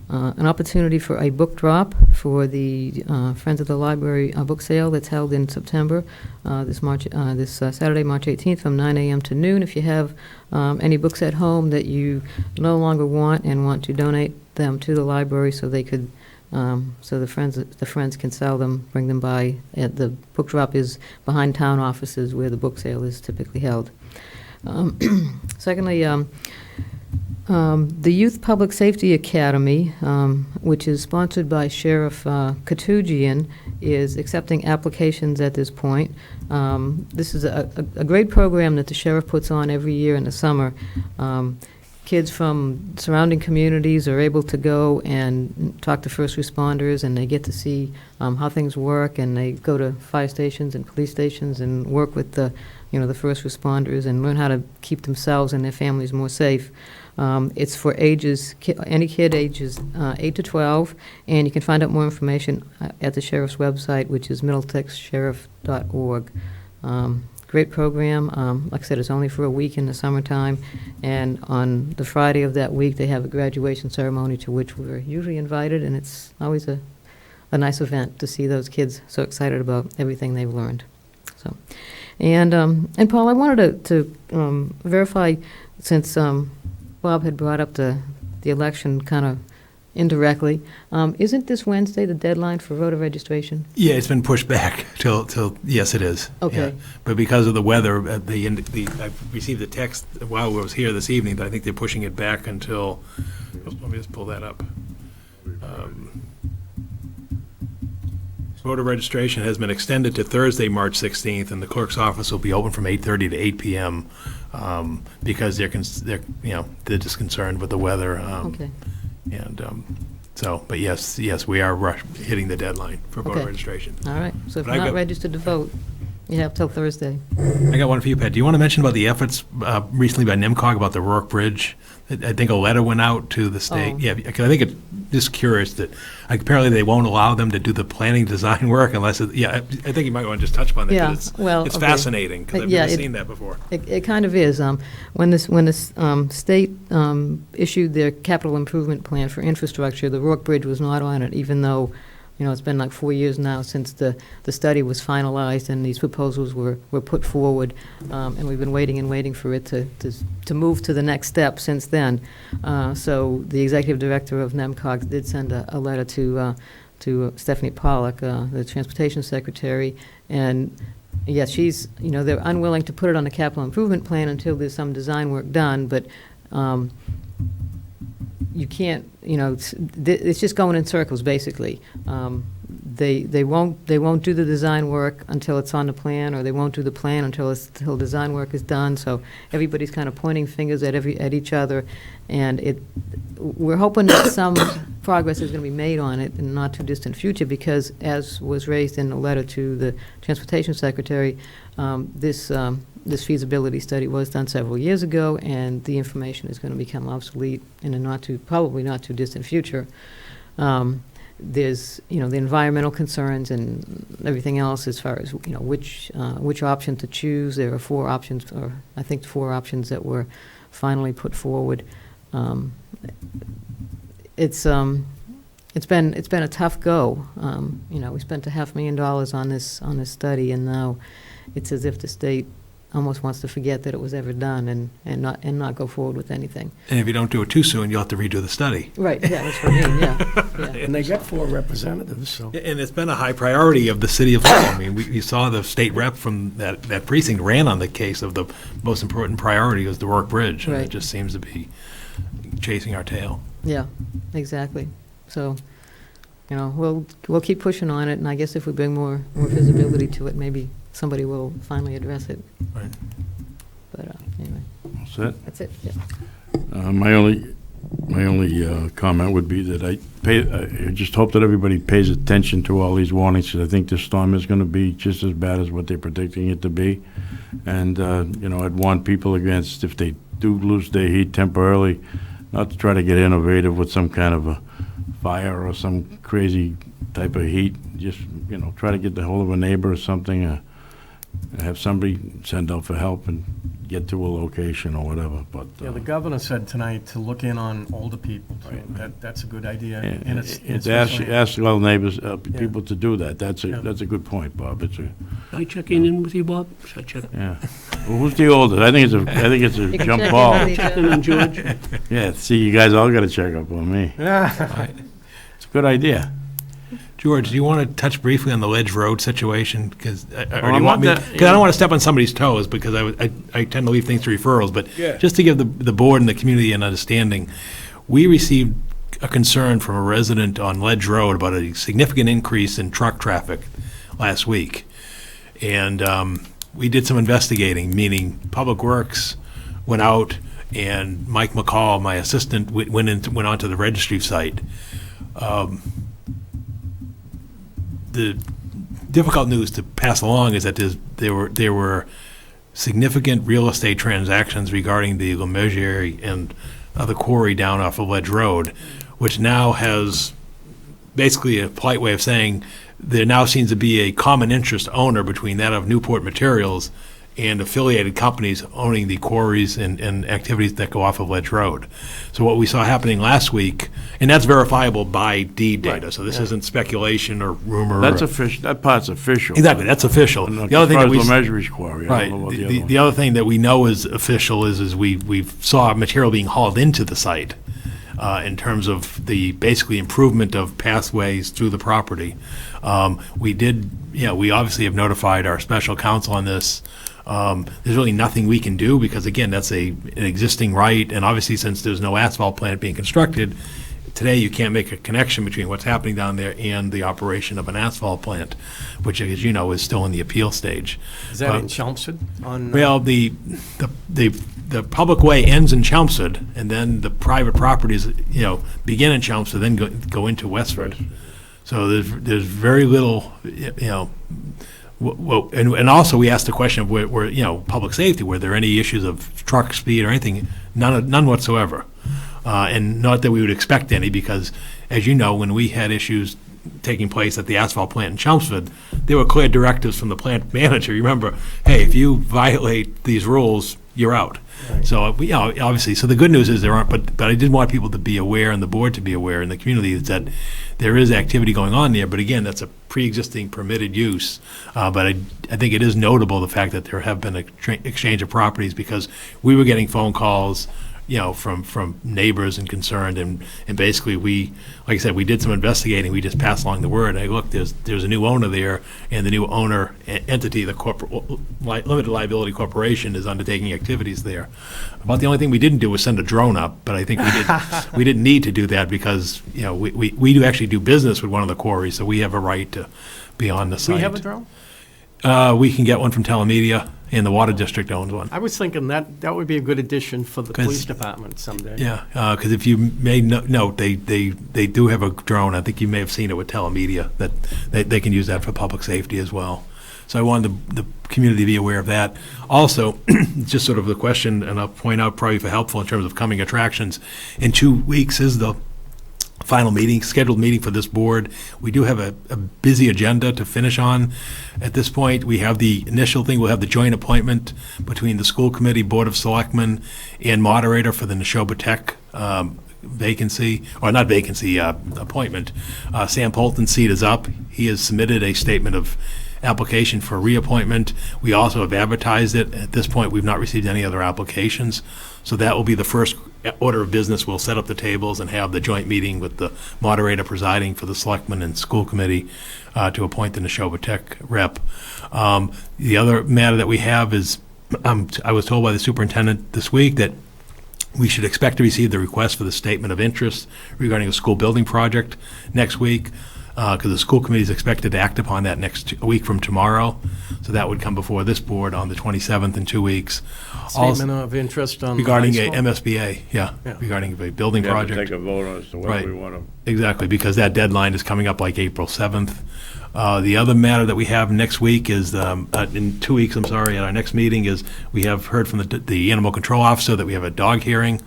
[SPEAKER 3] an opportunity for a book drop for the Friends of the Library book sale that's held in September, this Saturday, March 18th, from 9 a.m. to noon. If you have any books at home that you no longer want and want to donate them to the library so they could, so the friends can sell them, bring them by. The book drop is behind town offices where the book sale is typically held. Secondly, the Youth Public Safety Academy, which is sponsored by Sheriff Katugian, is accepting applications at this point. This is a great program that the sheriff puts on every year in the summer. kids from surrounding communities are able to go and talk to first responders, and they get to see how things work, and they go to fire stations and police stations and work with the first responders and learn how to keep themselves and their families more safe. It's for any kid ages 8 to 12, and you can find out more information at the sheriff's website, which is middletexsheriff.org. Great program. Like I said, it's only for a week in the summertime, and on the Friday of that week, they have a graduation ceremony to which we're usually invited, and it's always a nice event to see those kids so excited about everything they've learned. So, and Paul, I wanted to verify, since Bob had brought up the election kind of indirectly. Isn't this Wednesday the deadline for voter registration?
[SPEAKER 9] Yeah, it's been pushed back till yes, it is.
[SPEAKER 3] Okay.
[SPEAKER 9] Yeah. But because of the weather, I received a text while I was here this evening that I think they're pushing it back until, let me just pull that up. Voter registration has been extended to Thursday, March 16th, and the clerk's office will be open from 8:30 to 8 p.m. Because they're just concerned with the weather.
[SPEAKER 3] Okay.
[SPEAKER 9] And but yes, we are hitting the deadline for voter registration.
[SPEAKER 3] All right. So if
[SPEAKER 9] But
[SPEAKER 3] you're not registered to vote, you have till Thursday.
[SPEAKER 9] I got one for you, Pat. Do you want to mention about the efforts recently by NIMCOG about the Rourke Bridge? I think a letter went out to the state.
[SPEAKER 3] Oh.
[SPEAKER 9] Yeah, because I think it's just curious that apparently they won't allow them to do the planning design work unless I think you might want to just touch upon that.
[SPEAKER 3] Yeah,
[SPEAKER 9] It's
[SPEAKER 3] okay.
[SPEAKER 9] fascinating because I've never seen that before.
[SPEAKER 3] It kind of is. When this state issued their capital improvement plan for infrastructure, the Rourke Bridge was not on it, even though it's been like 4 years now since the study was finalized and these proposals were put forward, and we've been waiting for it to move to the next step since then. So the executive director of NEMCOG did send a letter to Stephanie Pollock, the transportation secretary, and yes, she's they're unwilling to put it on the capital improvement plan until there's some design work done, but you can't, it's just going in circles, basically. They won't do the design work until it's on the plan, or they won't do the plan until design work is done. So everybody's kind of pointing fingers at each other, and we're hoping that some progress is going to be made on it in the not too distant future, because as was raised in the letter to the transportation secretary, this feasibility study was done several years ago, and the information is going to become obsolete in a probably not too distant future. There's the environmental concerns and everything else as far as which option to choose. There are 4 options, or I think 4 options that were finally put forward. It's been a tough go. We spent $500,000 on this study, and now it's as if the state almost wants to forget that it was ever done and not go forward with anything.
[SPEAKER 9] And if you don't do it too soon, you'll have to redo the study.
[SPEAKER 3] Right, yeah, that's what I mean, yeah.
[SPEAKER 1] And they got 4 representatives, so.
[SPEAKER 9] And it's been a high priority of the city of Lowell. I mean, you saw the state rep from that precinct ran on the case of the most important priority was the Rourke Bridge. And
[SPEAKER 3] Right.
[SPEAKER 9] it just seems to be chasing our tail.
[SPEAKER 3] Yeah, exactly. So, we'll keep pushing on it, and I guess if we bring more visibility to it, maybe somebody will finally address it.
[SPEAKER 9] Right.
[SPEAKER 3] But anyway. That's it, yeah.
[SPEAKER 2] My only comment would be that I just hope that everybody pays attention to all these warnings, because I think this storm is going to be just as bad as what they're predicting it to be. And, I'd warn people against, if they do lose their heat temporarily, not to try to get innovative with some kind of a fire or some crazy type of heat. Just, try to get the hold of a neighbor or something, have somebody send out for help and get to a location or whatever. But
[SPEAKER 1] Yeah, the governor said tonight to look in on older people, so that's a good idea. And it's
[SPEAKER 2] ask all neighbors, people to do that. That's a good point, Bob.
[SPEAKER 11] Should I check in with you, Bob? Should I check?
[SPEAKER 2] Yeah. Well, who's the oldest? I think it's a jump ball.
[SPEAKER 11] Check in on George.
[SPEAKER 2] Yeah. See, you guys all got to check up on me. It's a good idea.
[SPEAKER 9] George, do you want to touch briefly on the Ledge Road situation? Because I don't want to step on somebody's toes, because I tend to leave things to referrals. But just to give the board and the community an understanding, we received a concern from a resident on Ledge Road about a significant increase in truck traffic last week. And we did some investigating, meaning Public Works went out and Mike McCall, my assistant, went onto the registry site. The difficult news to pass along is that there were significant real estate transactions regarding the Lemessurier and the quarry down off of Ledge Road, which now has basically a polite way of saying there now seems to be a common interest owner between that of Newport Materials and affiliated companies owning the quarries and activities that go off of Ledge Road. So what we saw happening last week, and that's verifiable by deed data, so this isn't speculation or rumor.
[SPEAKER 2] That's official, that part's official.
[SPEAKER 9] Exactly, that's official.
[SPEAKER 2] And
[SPEAKER 9] The other thing that we,
[SPEAKER 2] Lemessurier's quarry, I
[SPEAKER 9] right,
[SPEAKER 2] don't know about the other one.
[SPEAKER 9] the other thing that we know is official is we saw material being hauled into the site in terms of the basically improvement of pathways through the property. We obviously have notified our special counsel on this. There's really nothing we can do because, again, that's an existing right, and obviously since there's no asphalt plant being constructed, today you can't make a connection between what's happening down there and the operation of an asphalt plant, which, as you know, is still in the appeal stage.
[SPEAKER 1] Is that in Chelmsford?
[SPEAKER 9] Well, the public way ends in Chelmsford, and then the private properties, begin in Chelmsford, then go into Westford. So there's very little, Well, and also we asked the question of where public safety, were there any issues of truck speed or anything? None whatsoever. And not that we would expect any, because as you know, when we had issues taking place at the asphalt plant in Chelmsford, there were clear directives from the plant manager. You remember, hey, if you violate these rules, you're out. Right. So, obviously, so the good news is there aren't, but I did want people to be aware and the board to be aware in the community is that there is activity going on there. But again, that's a pre-existing permitted use. But I think it is notable the fact that there have been an exchange of properties because we were getting phone calls, from neighbors and concerned, and basically we, like I said, we did some investigating. We just passed along the word. Hey, look, there's a new owner there, and the new owner entity, the limited liability corporation, is undertaking activities there. About the only thing we didn't do was send a drone up, but I think we didn't need to do that because we do actually do business with one of the quarries, so we have a right to be on the site.
[SPEAKER 1] We have a drone?
[SPEAKER 9] We can get one from Telemedia, and the Water District owns one.
[SPEAKER 1] I was thinking that would be a good addition for the police department someday.
[SPEAKER 9] Yeah, because if you may note, they do have a drone. I think you may have seen it with Telemedia, that they can use that for public safety as well. So I wanted the community to be aware of that. Also, just sort of the question, and I'll point out probably for helpful in terms of coming attractions, in 2 weeks is the final scheduled meeting for this board. We do have a busy agenda to finish on. At this point, we have the initial thing, we'll have the joint appointment between the school committee, board of selectmen, and moderator for the Neshoba Tech appointment. Sam Polton's seat is up. He has submitted a statement of application for reappointment. We also have advertised it. At this point, we've not received any other applications. So that will be the first order of business. We'll set up the tables and have the joint meeting with the moderator presiding for the selectmen and school committee to appoint the Neshoba Tech rep. The other matter that we have is, I was told by the superintendent this week that we should expect to receive the request for the statement of interest regarding a school building project next week, because the school committee is expected to act upon that next week from tomorrow. So that would come before this board on the 27th in 2 weeks.
[SPEAKER 1] Statement of interest on
[SPEAKER 9] regarding
[SPEAKER 1] the
[SPEAKER 9] a MSBA, regarding a building
[SPEAKER 2] We have to
[SPEAKER 9] project.
[SPEAKER 2] take a vote on as to whether we want to.
[SPEAKER 9] Exactly, because that deadline is coming up like April 7th. The other matter that we have next week is, in 2 weeks, at our next meeting is, we have heard from the animal control officer that we have a dog hearing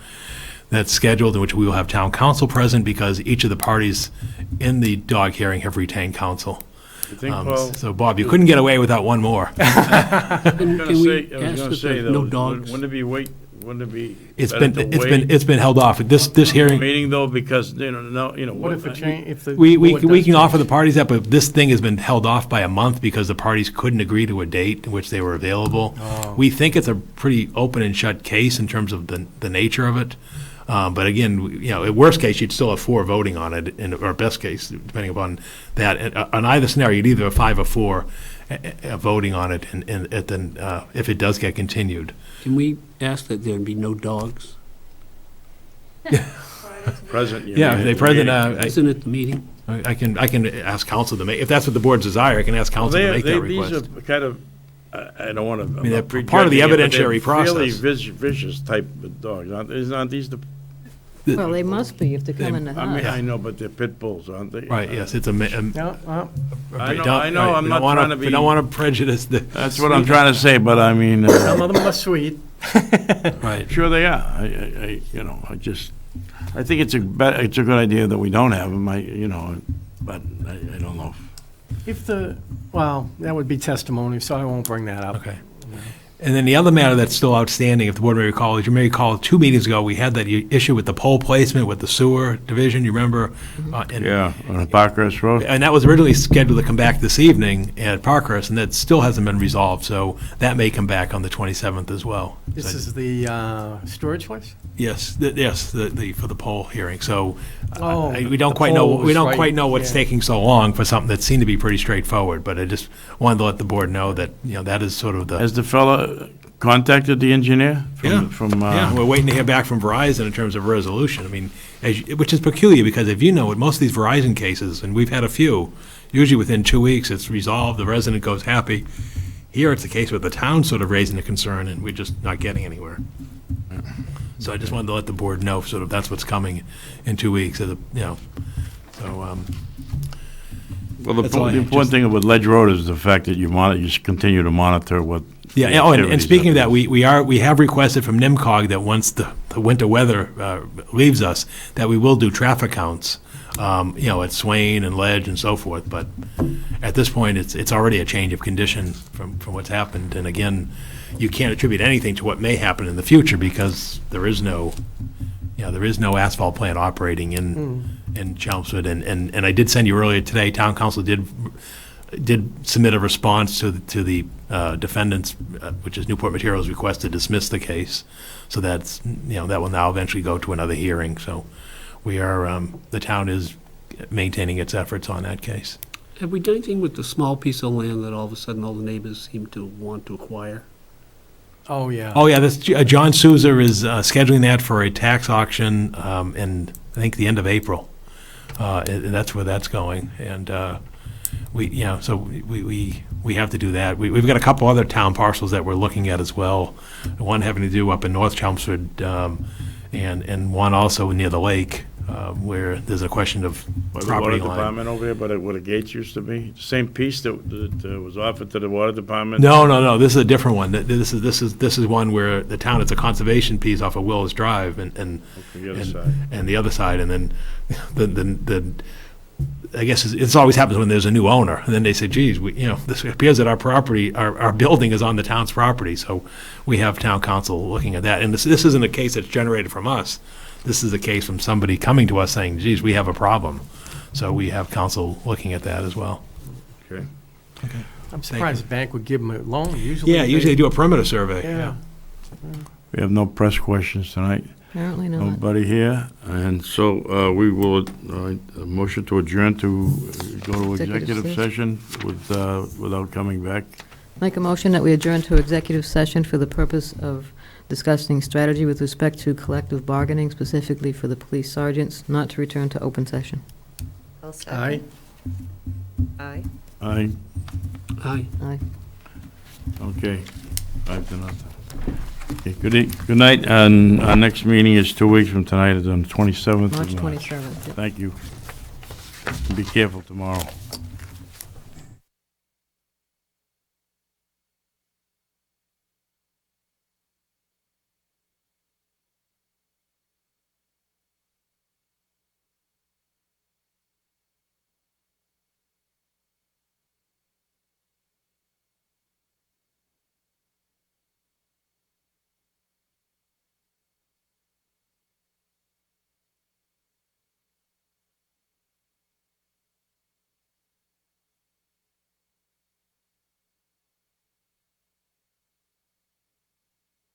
[SPEAKER 9] that's scheduled, in which we will have town council present because each of the parties in the dog hearing have retained counsel.
[SPEAKER 2] You think, Paul?
[SPEAKER 9] So, Bob, you couldn't get away without one more.
[SPEAKER 2] I was going to
[SPEAKER 11] ask
[SPEAKER 2] say,
[SPEAKER 11] that
[SPEAKER 2] though,
[SPEAKER 11] no dogs?
[SPEAKER 2] wouldn't it be
[SPEAKER 9] It's
[SPEAKER 2] better
[SPEAKER 9] been
[SPEAKER 2] to wait
[SPEAKER 9] it's been held off. This hearing.
[SPEAKER 2] meeting though, because
[SPEAKER 1] What if it change, if the
[SPEAKER 9] We
[SPEAKER 1] board does
[SPEAKER 9] can offer
[SPEAKER 1] change?
[SPEAKER 9] the parties that, but this thing has been held off by a month because the parties couldn't agree to a date in which they were available.
[SPEAKER 1] Oh.
[SPEAKER 9] We think it's a pretty open and shut case in terms of the nature of it. But again, at worst case, you'd still have 4 voting on it, or best case, depending upon that. And, on either scenario, you'd either have 5 or 4 voting on it, and then if it does get continued.
[SPEAKER 11] Can we ask that there be no dogs?
[SPEAKER 2] present.
[SPEAKER 9] They present.
[SPEAKER 11] Isn't it the meeting?
[SPEAKER 9] I can ask council to make, if that's what the board's desire, I can ask council to make that request.
[SPEAKER 2] These are kind of I don't want to.
[SPEAKER 9] mean, they're part of the evidentiary
[SPEAKER 2] Fairly
[SPEAKER 9] process.
[SPEAKER 2] vicious type of dogs, aren't these the?
[SPEAKER 3] Well, they must be if they come in the
[SPEAKER 2] I mean,
[SPEAKER 3] house.
[SPEAKER 2] I know, but they're pit bulls, aren't they?
[SPEAKER 9] Right, yes, it's
[SPEAKER 1] Yeah, well,
[SPEAKER 2] I know, I'm not trying to be.
[SPEAKER 9] We don't want to prejudice the.
[SPEAKER 2] That's what I'm trying to say, but I mean.
[SPEAKER 1] some of them are sweet.
[SPEAKER 9] Right.
[SPEAKER 2] Sure they are. I think it's a good idea that we don't have them, but I don't know.
[SPEAKER 1] Well, that would be testimony, so I won't bring that up.
[SPEAKER 9] Okay. And then the other matter that's still outstanding, if the board may recall, is you may recall 2 meetings ago, we had that issue with the pole placement with the sewer division, you remember?
[SPEAKER 2] Yeah, on Parkhurst Road.
[SPEAKER 9] And that was originally scheduled to come back this evening at Parkhurst, and that still hasn't been resolved, so that may come back on the 27th as well.
[SPEAKER 1] This is the storage place?
[SPEAKER 9] Yes, for the poll hearing. So
[SPEAKER 1] Oh,
[SPEAKER 9] we don't
[SPEAKER 1] the
[SPEAKER 9] quite know.
[SPEAKER 1] poll
[SPEAKER 9] We
[SPEAKER 1] was
[SPEAKER 9] don't
[SPEAKER 1] right,
[SPEAKER 9] quite know what's
[SPEAKER 1] yeah.
[SPEAKER 9] taking so long for something that seemed to be pretty straightforward. But I just wanted to let the board know that that is sort of the.
[SPEAKER 2] Has the fella contacted the engineer?
[SPEAKER 9] Yeah, we're waiting to hear back from Verizon in terms of resolution. I mean, which is peculiar because if you know, with most of these Verizon cases, and we've had a few, usually within 2 weeks it's resolved. The resident goes happy. Here it's the case with the town sort of raising a concern, and we're just not getting anywhere. So I just wanted to let the board know, sort of, that's what's coming in 2 weeks. So,
[SPEAKER 2] Well,
[SPEAKER 9] That's all I
[SPEAKER 2] the
[SPEAKER 9] had,
[SPEAKER 2] important thing with Ledge Road is the fact that you just continue to monitor what.
[SPEAKER 9] yeah.
[SPEAKER 2] the
[SPEAKER 9] Oh, and
[SPEAKER 2] activities
[SPEAKER 9] speaking of
[SPEAKER 2] are.
[SPEAKER 9] that, we have requested from NIMCOG that once the winter weather leaves us, that we will do traffic counts, at Swain and Ledge and so forth. But at this point, it's already a change of condition from what's happened. And again, you can't attribute anything to what may happen in the future because there is no asphalt plant operating in Chelmsford. And I did send you earlier today, Town Council did submit a response to the defendants, which is Newport Materials, request to dismiss the case. So that's, that will now eventually go to another hearing. So we are, the town is maintaining its efforts on that case.
[SPEAKER 11] Have we done anything with the small piece of land that all of a sudden all the neighbors seem to want to acquire?
[SPEAKER 1] Oh, yeah.
[SPEAKER 9] Oh, yeah, John Souza is scheduling that for a tax auction in, I think, the end of April. And that's where that's going. And we have to do that. We've got a couple other town parcels that we're looking at as well. One having to do up in North Chelmsford, and one also near the lake, where there's a question of
[SPEAKER 2] Well, the
[SPEAKER 9] property
[SPEAKER 2] water
[SPEAKER 9] line.
[SPEAKER 2] department over here, but where the gates used to be, the same piece that was offered to the water department?
[SPEAKER 9] No, this is a different one. This is one where the town, it's a conservation piece off of Willis Drive and
[SPEAKER 2] The other side.
[SPEAKER 9] and the other side, and then the I guess it's always happens when there's a new owner, and then they say, geez, this appears that our property, our building is on the town's property, so we have town council looking at that. And this isn't a case that's generated from us. This is a case from somebody coming to us saying, geez, we have a problem. So we have council looking at that as well.
[SPEAKER 2] Okay.
[SPEAKER 1] I'm surprised the bank would give them a loan. Usually
[SPEAKER 9] Usually they do a perimeter survey.
[SPEAKER 1] Yeah.
[SPEAKER 2] We have no press questions tonight.
[SPEAKER 3] Apparently not.
[SPEAKER 2] Nobody here, and so we will, motion to adjourn to go to
[SPEAKER 3] Executive
[SPEAKER 2] executive session without coming back.
[SPEAKER 3] Make a motion that we adjourn to executive session for the purpose of discussing strategy with respect to collective bargaining, specifically for the police sergeants, not to return to open session.
[SPEAKER 1] Aye.
[SPEAKER 15] Aye.
[SPEAKER 2] Aye,
[SPEAKER 11] Aye.
[SPEAKER 3] Aye.
[SPEAKER 2] okay, 5-0. Okay, good night, and our next meeting is 2 weeks from tonight, it's on the 27th
[SPEAKER 3] March
[SPEAKER 2] of March.
[SPEAKER 3] 27th. Yep.
[SPEAKER 2] Thank you. Be careful tomorrow.